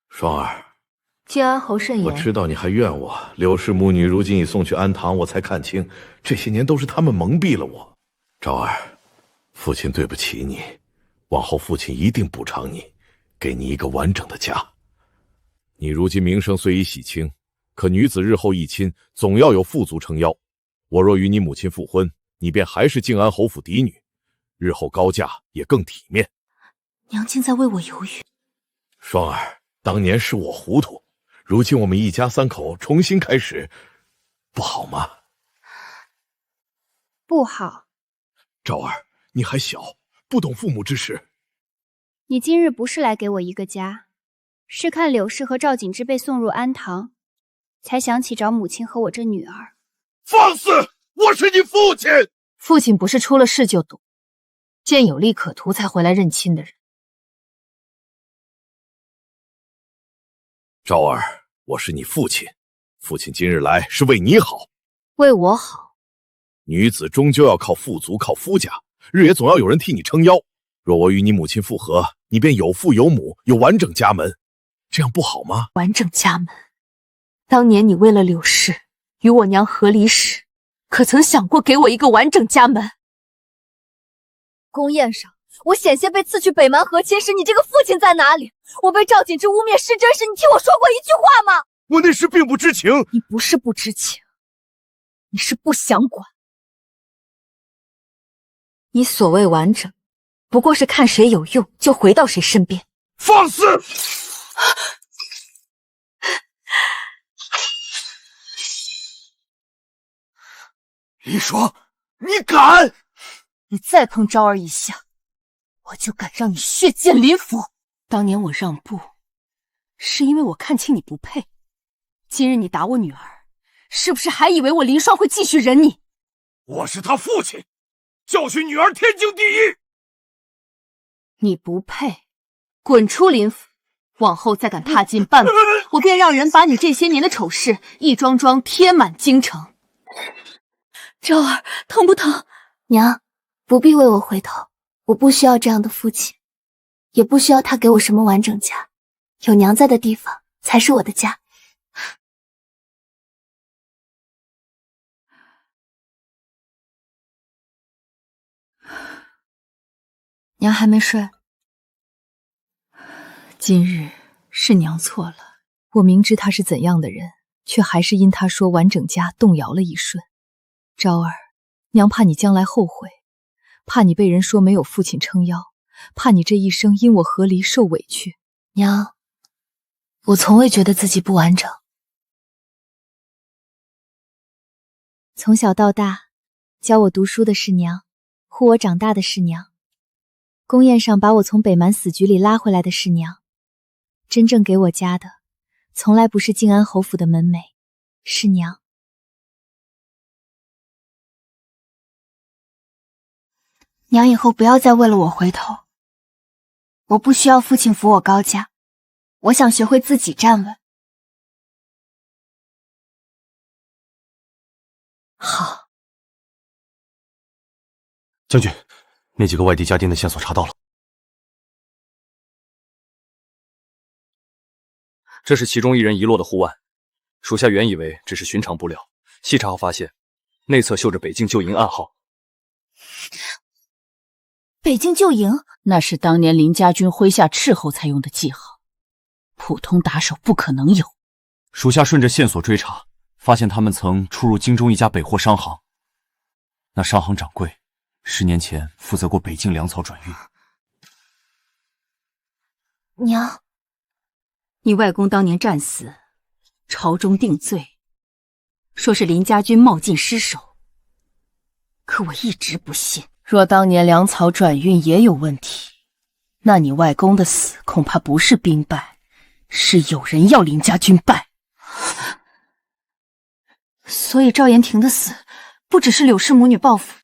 双儿，靖安侯慎言，我知道你还怨我，柳氏母女如今已送去安堂，我才看清，这些年都是他们蒙蔽了我。昭儿，父亲对不起你，往后父亲一定补偿你，给你一个完整的家。你如今名声虽已洗清，可女子日后议亲，总要有富族撑腰。我若与你母亲复婚，你便还是靖安侯府嫡女，日后高嫁也更体面。娘竟在为我犹豫。双儿，当年是我糊涂，如今我们一家三口重新开始，不好吗？不好。昭儿，你还小，不懂父母之事。你今日不是来给我一个家，是看柳氏和赵景之被送入安堂，才想起找母亲和我这女儿。放肆！我是你父亲。父亲不是出了事就躲，见有利可图才回来认亲的人。昭儿，我是你父亲，父亲今日来是为你好。为我好？女子终究要靠富足，靠夫家，日也总要有人替你撑腰。若我与你母亲复合，你便有父有母，有完整家门，这样不好吗？完整家门？当年你为了柳氏与我娘和离时，可曾想过给我一个完整家门？宫宴上，我险些被赐去北蛮和亲时，你这个父亲在哪里？我被赵景之污蔑失真时，你替我说过一句话吗？我那时并不知情。你不是不知情，你是不想管。你所谓完整，不过是看谁有用就回到谁身边。放肆！李爽，你敢！你再碰昭儿一下，我就敢让你血溅林府。当年我让步，是因为我看清你不配。今日你打我女儿，是不是还以为我林霜会继续忍你？我是他父亲，教训女儿天经地义。你不配，滚出林府！往后再敢踏进半步，我便让人把你这些年的丑事一桩桩贴满京城。昭儿，疼不疼？娘，不必为我回头，我不需要这样的父亲，也不需要他给我什么完整家，有娘在的地方才是我的家。娘还没睡。今日是娘错了，我明知他是怎样的人，却还是因他说完整家动摇了一瞬。昭儿，娘怕你将来后悔，怕你被人说没有父亲撑腰，怕你这一生因我和离受委屈。娘，我从未觉得自己不完整。从小到大，教我读书的是娘，护我长大的是娘，宫宴上把我从北蛮死局里拉回来的是娘。真正给我家的，从来不是靖安侯府的门楣，是娘。娘以后不要再为了我回头，我不需要父亲扶我高家，我想学会自己站稳。好。将军，那几个外地家丁的线索查到了。这是其中一人遗落的护腕，属下原以为只是寻常布料，细查后发现，内侧绣着北境旧营暗号。北境旧营，那是当年林家军麾下斥候才用的记号，普通打手不可能有。属下顺着线索追查，发现他们曾出入京中一家北货商行，那商行掌柜10年前负责过北境粮草转运。娘，你外公当年战死，朝中定罪，说是林家军冒进失守，可我一直不信。若当年粮草转运也有问题，那你外公的死恐怕不是兵败，是有人要林家军败。所以赵延廷的死不只是柳氏母女报复。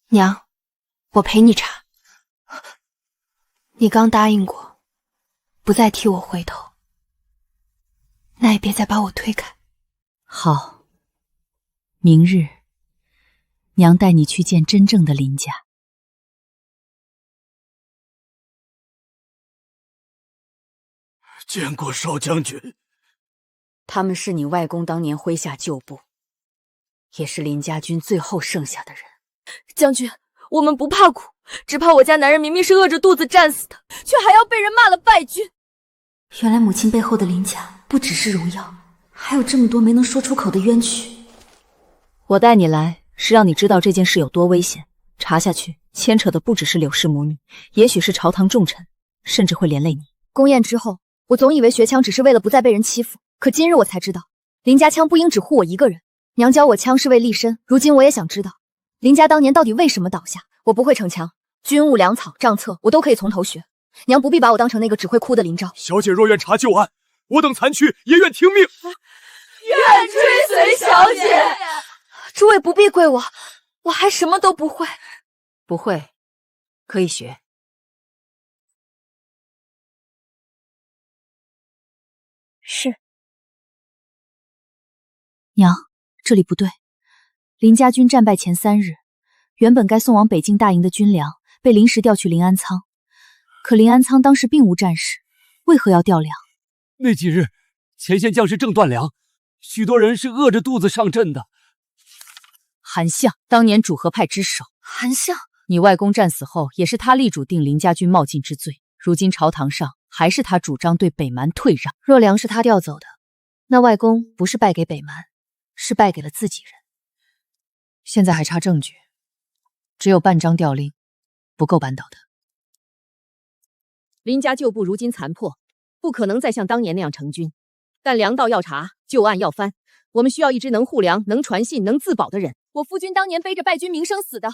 娘，我陪你查。你刚答应过不再替我回头，那也别再把我推开。好，明日娘带你去见真正的林家。见过少将军。他们是你外公当年麾下旧部，也是林家军最后剩下的人。将军，我们不怕苦，只怕我家男人明明是饿着肚子战死的，却还要被人骂了败军。原来母亲背后的林家不只是荣耀，还有这么多没能说出口的冤屈。我带你来是让你知道这件事有多危险，查下去牵扯的不只是柳氏母女，也许是朝堂重臣，甚至会连累你。宫宴之后，我总以为学枪只是为了不再被人欺负，可今日我才知道，林家枪不应只护我一个人。娘教我枪是为立身，如今我也想知道，林家当年到底为什么倒下？我不会逞强，军务、粮草、账册我都可以从头学。娘不必把我当成那个只会哭的林昭。小姐若愿查旧案，我等残躯也愿听命。愿追随小姐。诸位不必跪我，我还什么都不会。不会，可以学。是。娘，这里不对。林家军战败前3日，原本该送往北境大营的军粮被临时调去临安仓，可临安仓当时并无战事，为何要调粮？那几日，前线将士正断粮，许多人是饿着肚子上阵的。韩相，当年主和派之首。韩相，你外公战死后，也是他力主定林家军冒进之罪。如今朝堂上还是他主张对北蛮退让。若粮是他调走的，那外公不是败给北蛮，是败给了自己人。现在还差证据，只有半张调令，不够扳倒的。林家旧部如今残破，不可能再像当年那样成军。但粮道要查，旧案要翻，我们需要一支能护粮、能传信、能自保的人。我夫君当年背着败军名声死的，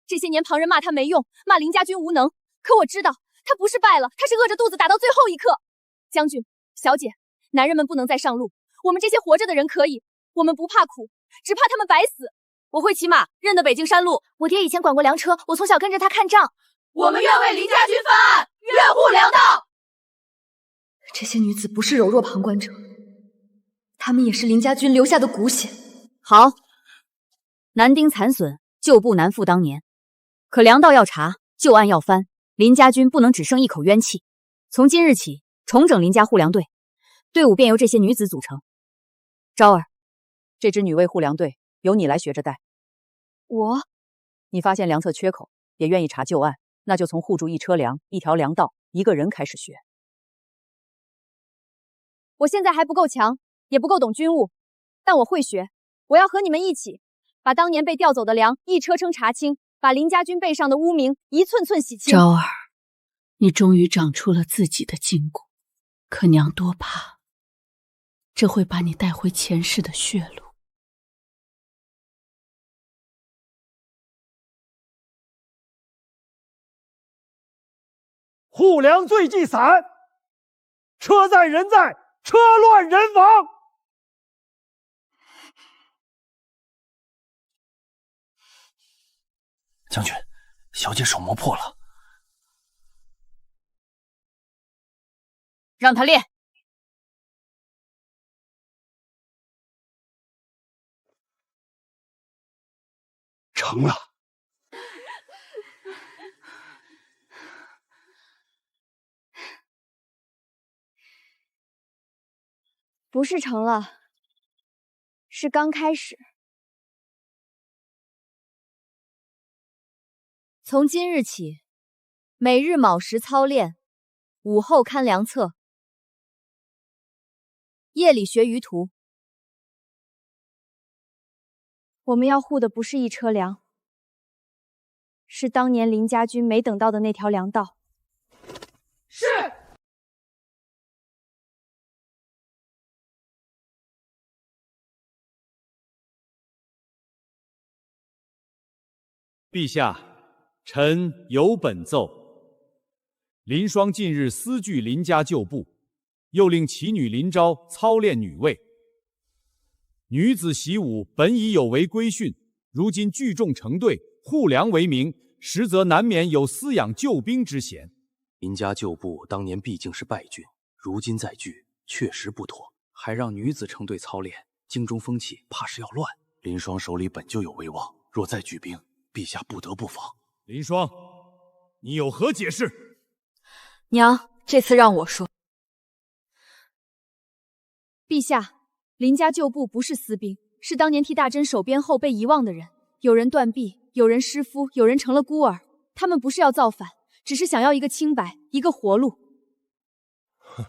这些年旁人骂他没用，骂林家军无能，可我知道他不是败了，他是饿着肚子打到最后一刻。将军、小姐，男人们不能再上路，我们这些活着的人可以，我们不怕苦，只怕他们白死。我会骑马，认得北京山路。我爹以前管过粮车，我从小跟着他看仗。我们愿为林家军翻案，愿护粮道。这些女子不是柔弱旁观者，她们也是林家军留下的骨血。好，男丁残损，旧部难复当年。可粮道要查，旧案要翻，林家军不能只剩一口冤气。从今日起，重整林家护粮队，队伍便由这些女子组成。昭儿，这支女卫护粮队由你来学着带。我，你发现粮册缺口，也愿意查旧案，那就从护住一车粮、一条粮道、一个人开始学。我现在还不够强，也不够懂军务，但我会学。我要和你们一起，把当年被调走的粮一车车查清，把林家军背上的污名一寸寸洗清。昭儿，你终于长出了自己的筋骨，可娘多怕，这会把你带回前世的血路。护粮罪既散，车在人在，车乱人亡。将军，小姐手磨破了，让他练。成了。不是成了，是刚开始。从今日起，每日卯时操练，午后看粮册，夜里学鱼图。我们要护的不是一车粮，是当年林家军没等到的那条粮道。是。陛下，臣有本奏：林霜近日私聚林家旧部，又令其女林昭操练女卫。女子习武本已有违规训，如今聚众成队，护粮为名，实则难免有私养救兵之嫌。林家旧部当年毕竟是败军，如今再聚，确实不妥。还让女子成队操练，京中风气怕是要乱。林霜手里本就有威望，若再聚兵，陛下不得不防。林霜，你有何解释？娘，这次让我说。陛下，林家旧部不是私兵，是当年替大真守边后被遗忘的人。有人断臂，有人失夫，有人成了孤儿。他们不是要造反，只是想要一个清白，一个活路。哼，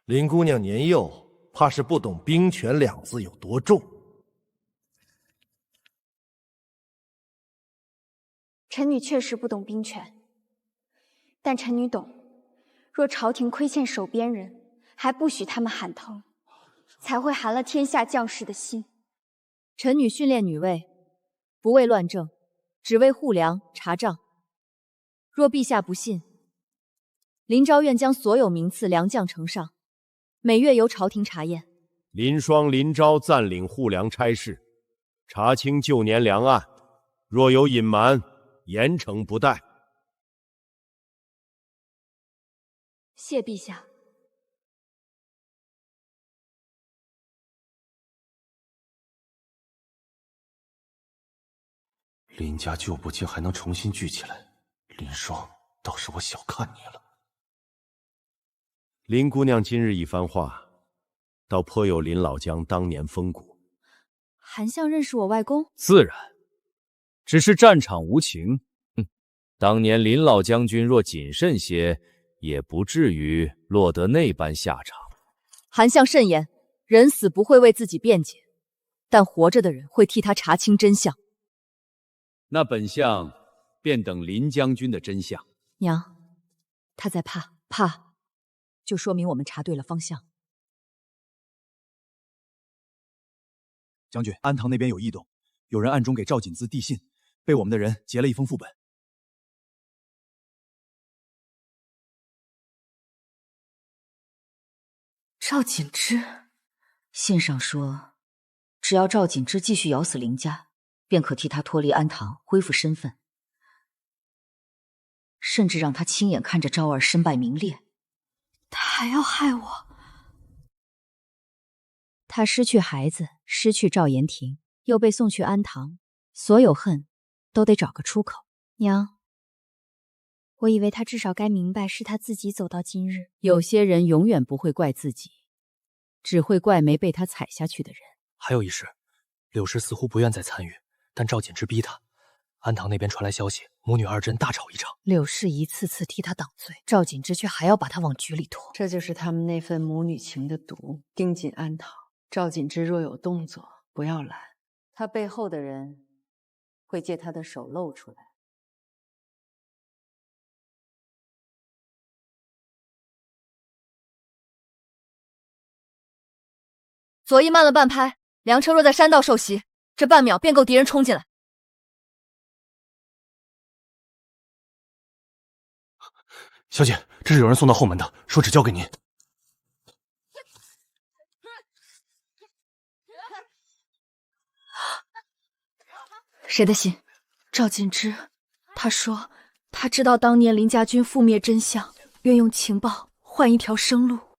林姑娘年幼，怕是不懂兵权两字有多重。臣女确实不懂兵权，但臣女懂，若朝廷亏欠守边人，还不许他们喊疼。才会寒了天下将士的心。臣女训练女卫，不为乱政，只为护粮查账。若陛下不信，林昭愿将所有名次良将呈上，每月由朝廷查验。林双、林昭暂领护粮差事，查清旧年粮案，若有隐瞒，严惩不贷。谢陛下。林家旧部竟还能重新聚起来，林双，倒是我小看你了。林姑娘今日一番话，倒颇有林老将当年风骨。韩相认识我外公？自然，只是战场无情。当年林老将军若谨慎些，也不至于落得那般下场。韩相慎言，人死不会为自己辩解，但活着的人会替他查清真相。那本相便等林将军的真相。娘，他在怕，就说明我们查对了方向。将军，安堂那边有异动，有人暗中给赵锦滋递信，被我们的人截了一封副本。赵锦之，信上说，只要赵锦之继续咬死林家，便可替他脱离安堂，恢复身份，甚至让他亲眼看着昭儿身败名裂。他还要害我？他失去孩子，失去赵延廷，又被送去安堂，所有恨都得找个出口。娘，我以为他至少该明白是他自己走到今日。有些人永远不会怪自己，只会怪没被他踩下去的人。还有一事，柳氏似乎不愿再参与，但赵锦之逼他。安堂那边传来消息，母女二人大吵一场。柳氏一次次替他挡罪，赵锦之却还要把他往局里拖。这就是他们那份母女情的毒，盯紧安堂。赵锦之若有动作，不要拦，他背后的人会借他的手露出来。左翼慢了半拍，粮车若在山道受袭，这半秒便够敌人冲进来。小姐，这是有人送到后门的，说只交给您。谁的信？赵锦之，他说他知道当年林家军覆灭真相，愿用情报换一条生路。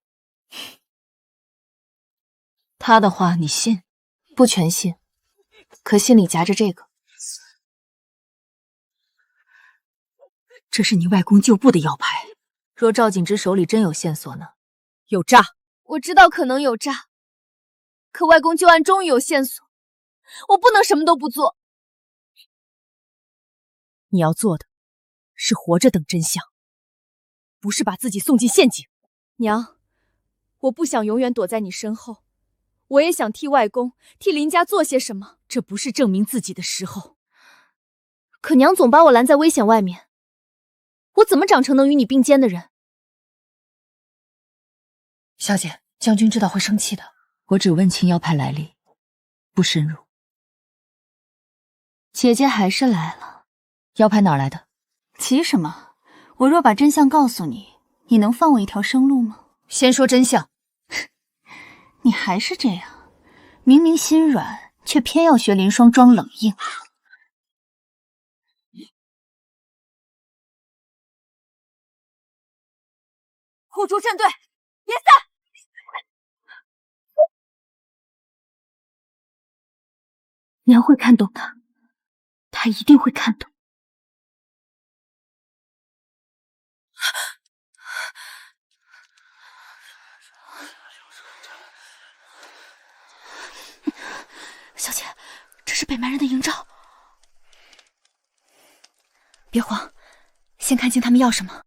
他的话你信？不全信，可信里夹着这个。这是你外公旧部的腰牌。若赵锦之手里真有线索呢？有诈！我知道可能有诈，可外公旧案终于有线索，我不能什么都不做。你要做的是活着等真相，不是把自己送进陷阱。娘，我不想永远躲在你身后，我也想替外公、替林家做些什么。这不是证明自己的时候。可娘总把我拦在危险外面，我怎么长成能与你并肩的人？小姐，将军知道会生气的。我只问清腰牌来历，不深入。姐姐还是来了。腰牌哪来的？急什么？我若把真相告诉你，你能放我一条生路吗？先说真相。你还是这样，明明心软，却偏要学林双装冷硬。护住阵队，别散！娘会看懂的，她一定会看懂。小姐，这是北蛮人的营帐。别慌，先看清他们要什么。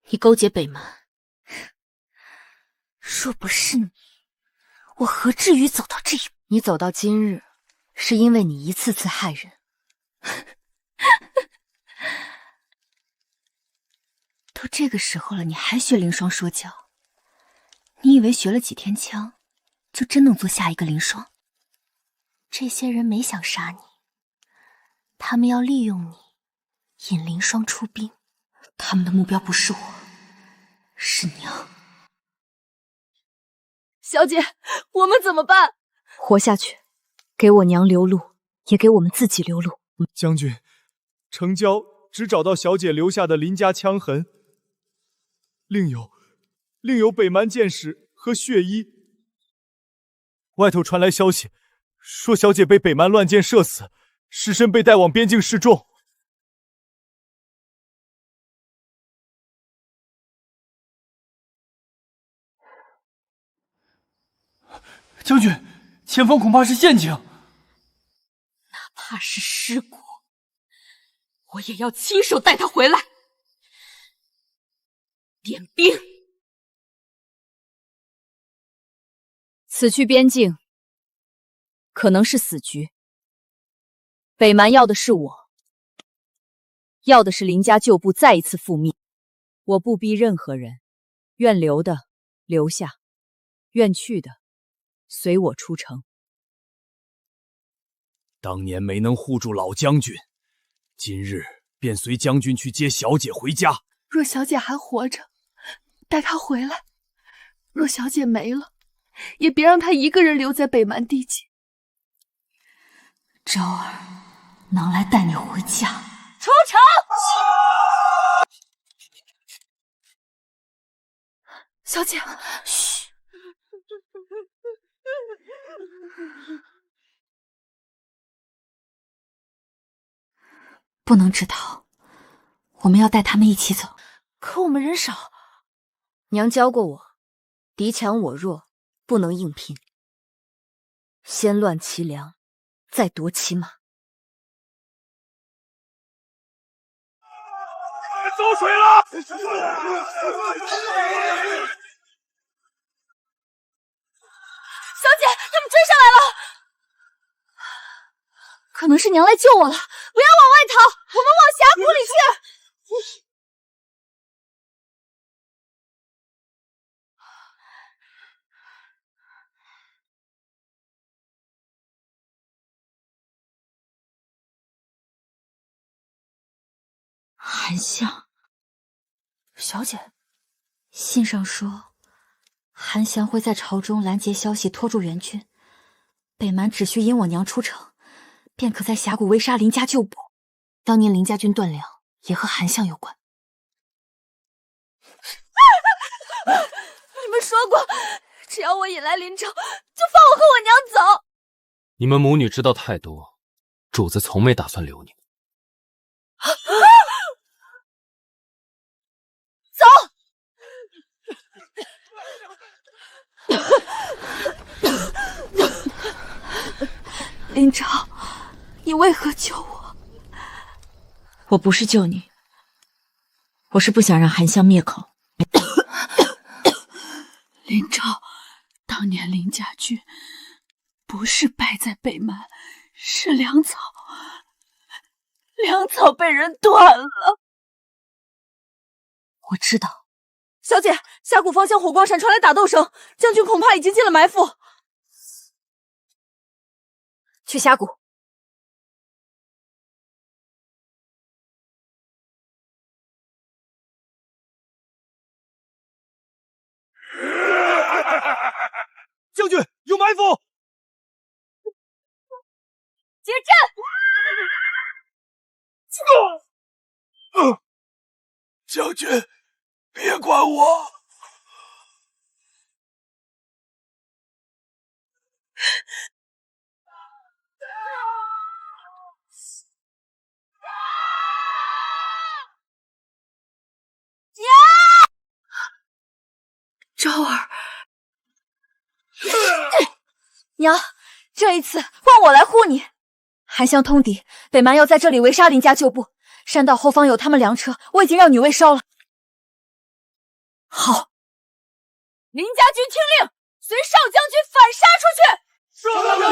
你勾结北蛮，若不是你，我何至于走到这一步？你走到今日，是因为你一次次害人。得都这个时候了，你还学凌霜说教？你以为学了几天枪，就真能做下一个凌霜？这些人没想杀你，他们要利用你，引凌霜出兵。他们的目标不是我，是娘。小姐，我们怎么办？活下去，给我娘留路，也给我们自己留路。将军，城郊只找到小姐留下的林家枪痕，另有北蛮剑矢和血衣。外头传来消息，说小姐被北蛮乱箭射死，尸身被带往边境示众。将军，前方恐怕是陷阱。哪怕是尸骨，我也要亲手带他回来。点兵！此去边境，可能是死局。北蛮要的是我，要的是林家旧部再一次覆灭。我不逼任何人，愿留的留下，愿去的随我出城。当年没能护住老将军，今日便随将军去接小姐回家。若小姐还活着，带她回来；若小姐没了，也别让她一个人留在北蛮地界。昭儿，囊来带你回家。出城！小姐，嘘。不能知道，我们要带他们一起走。可我们人少。娘教过我，敌强我弱，不能硬拼。先乱其粮，再夺其马。走水了！小姐，他们追上来了！可能是娘来救我了，不要往外逃，我们往峡谷里去。韩香，小姐，信上说，韩香会在朝中拦截消息，拖住援军。北蛮只需引我娘出城，便可在峡谷围杀林家旧部。当年林家军断粮，也和韩香有关。你们说过，只要我引来林昭，就放我和我娘走。你们母女知道太多，主子从没打算留你。走！林昭，你为何救我？我不是救你，我是不想让韩香灭口。林昭，当年林家军不是败在北蛮，是粮草被人断了。我知道。小姐，峡谷方向火光闪传来打斗声，将军恐怕已经进了埋伏。去峡谷。将军有埋伏！接阵！将军，别管我！昭儿，娘，这一次换我来护你。韩香通敌，北蛮要在这里围杀林家旧部，山道后方有他们粮车，我已经让女卫烧了。好，林家军听令，随少将军反杀出去。少将军，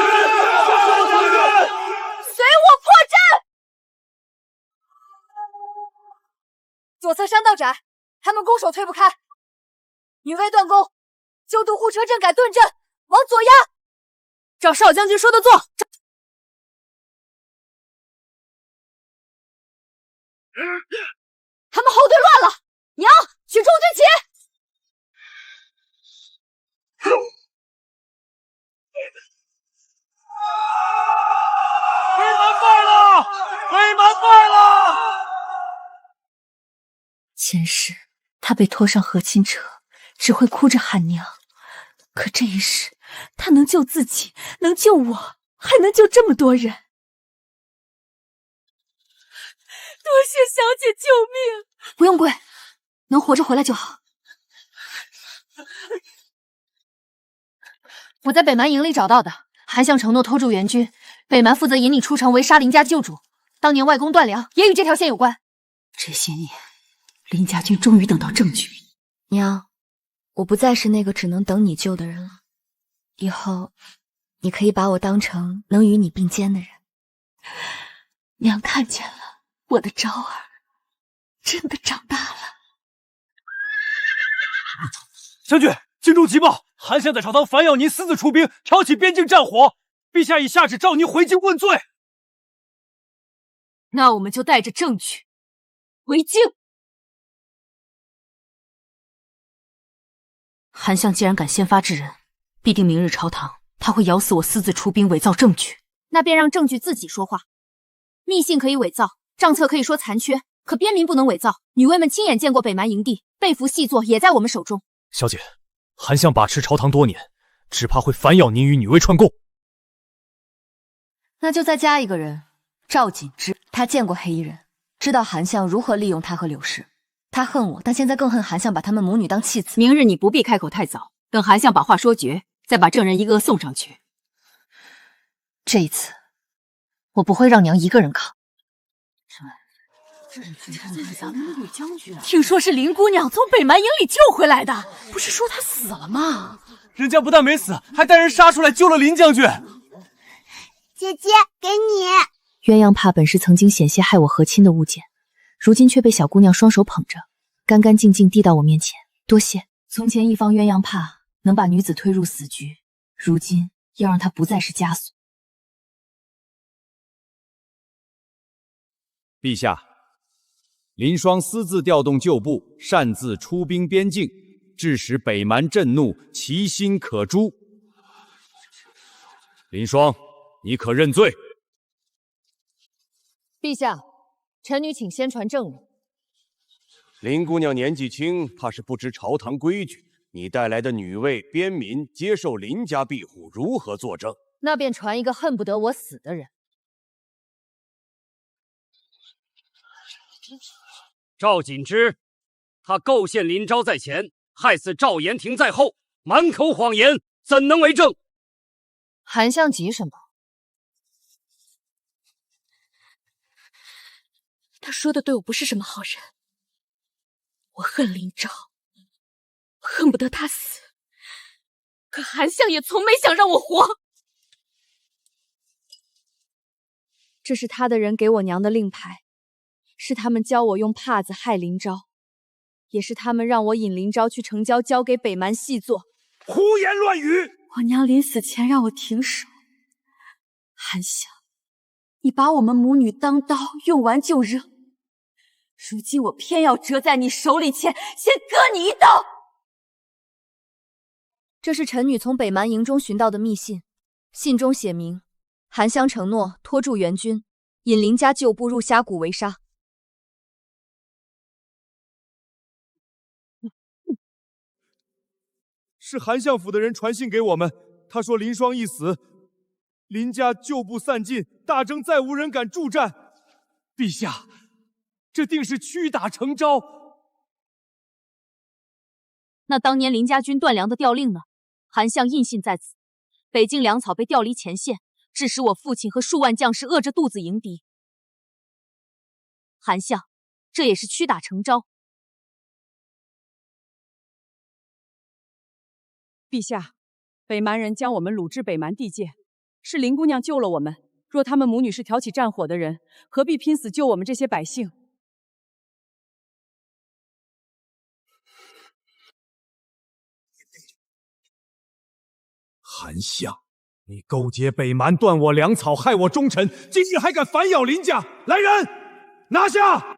随我破阵。左侧山道窄，他们攻守推不开。女卫断弓，就渡护车阵改盾阵，往左压。照少将军说的做。他们后队乱了，娘，去中军旗。北蛮败了！北蛮败了！前世他被拖上和亲车，只会哭着喊娘。可这一世，他能救自己，能救我，还能救这么多人。多谢小姐救命！不用跪，能活着回来就好。我在北蛮营里找到的，韩相承诺拖住援军，北蛮负责引你出城围杀林家救主。当年外公段良也与这条线有关。这些年，林家军终于等到证据。娘，我不再是那个只能等你救的人了，以后你可以把我当成能与你并肩的人。娘看见了，我的昭儿真的长大了。将军，京中急报，韩相在朝堂反咬您私自出兵，挑起边境战火。陛下已下旨召您回京问罪。那我们就带着证据回京。韩相既然敢先发制人，必定明日朝堂他会咬死我私自出兵伪造证据。那便让证据自己说话。密信可以伪造，账册可以说残缺，可边民不能伪造。女卫们亲眼见过北蛮营地，被俘细作也在我们手中。小姐，韩相把持朝堂多年，只怕会反咬您与女卫串供。那就再加一个人，赵锦之。他见过黑衣人，知道韩相如何利用他和柳氏。他恨我，但现在更恨韩相把他们母女当弃子。明日你不必开口太早，等韩相把话说绝，再把证人一个个送上去。这一次，我不会让娘一个人扛。咱们女将军，听说是林姑娘从北蛮营里救回来的，不是说她死了吗？人家不但没死，还带人杀出来救了林将军。姐姐，给你。鸳鸯帕本是曾经险些害我和亲的物件，如今却被小姑娘双手捧着，干干净净递到我面前。多谢。从前一方鸳鸯帕能把女子推入死局，如今要让她不再是枷锁。陛下，林双私自调动旧部，擅自出兵边境，致使北蛮震怒，其心可诛。林双，你可认罪？陛下，臣女请先传证人。林姑娘年纪轻，怕是不知朝堂规矩。你带来的女卫边民接受林家庇护，如何作证？那便传一个恨不得我死的人。赵锦之，他构陷林昭在前，害死赵延廷在后，满口谎言，怎能为证？韩相急什么？他说的对我不是什么好人。我恨林昭，恨不得他死。可韩相也从没想让我活。这是他的人给我娘的令牌，是他们教我用帕子害林昭，也是他们让我引林昭去城郊交给北蛮细作。胡言乱语！我娘临死前让我停手。韩相，你把我们母女当刀，用完就扔。如今我偏要折在你手里前，先割你一刀。这是臣女从北蛮营中寻到的密信，信中写明，韩相承诺拖住援军，引林家旧部入峡谷围杀。是韩相府的人传信给我们，他说林双一死，林家旧部散尽，大征再无人敢助战。陛下，这定是屈打成招。那当年林家军段良的调令呢？韩相印信在此，北境粮草被调离前线，致使我父亲和数万将士饿着肚子迎敌。韩相，这也是屈打成招。陛下，北蛮人将我们掳至北蛮地界，是林姑娘救了我们。若他们母女是挑起战火的人，何必拼死救我们这些百姓？韩相，你勾结北蛮，断我粮草，害我忠臣，今日还敢反咬林家！来人，拿下！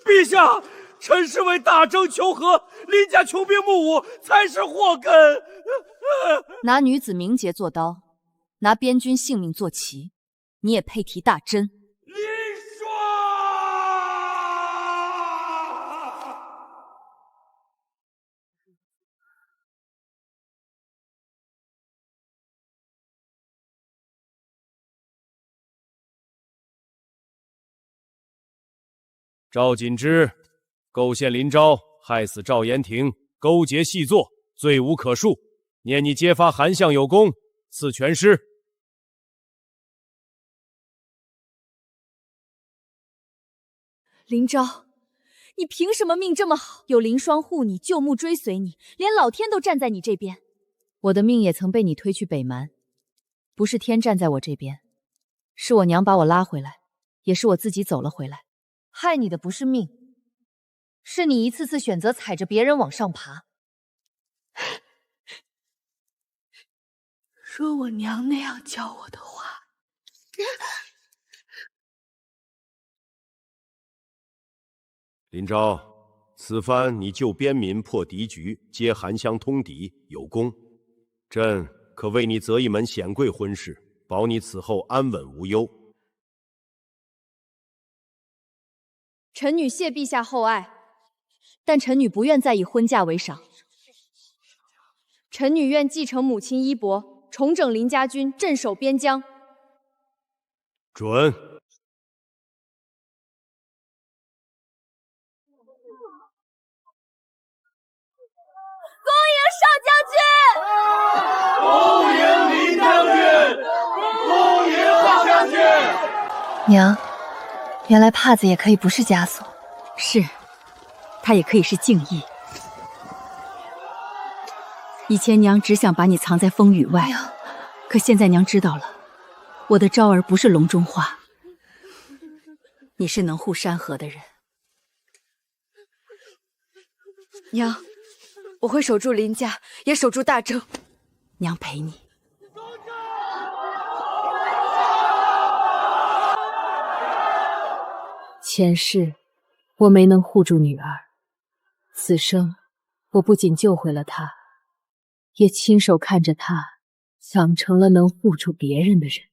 陛下，臣是为大征求和，林家穷兵黩武，才是祸根。拿女子名节做刀，拿边军性命做旗，你也配提大针？赵锦之构陷林昭，害死赵延廷，勾结细作，罪无可恕。念你揭发韩相有功，赐全尸。林昭，你凭什么命这么好？有林霜护你，旧木追随你，连老天都站在你这边。我的命也曾被你推去北蛮，不是天站在我这边，是我娘把我拉回来，也是我自己走了回来。害你的不是命，是你一次次选择踩着别人往上爬。若我娘那样教我的话，林昭，此番你救边民破敌局，接韩相通敌，有功，朕可为你择一门显贵婚事，保你此后安稳无忧。臣女谢陛下厚爱，但臣女不愿再以婚嫁为赏。臣女愿继承母亲衣钵，重整林家军，镇守边疆。准。恭迎林将军！恭迎大将军！娘，原来帕子也可以不是枷锁，是，它也可以是敬意。以前娘只想把你藏在风雨外，可现在娘知道了，我的昭儿不是笼中花，你是能护山河的人。娘，我会守住林家，也守住大征。娘陪你。前世我没能护住女儿，此生我不仅救回了她，也亲手看着她长成了能护住别人的人。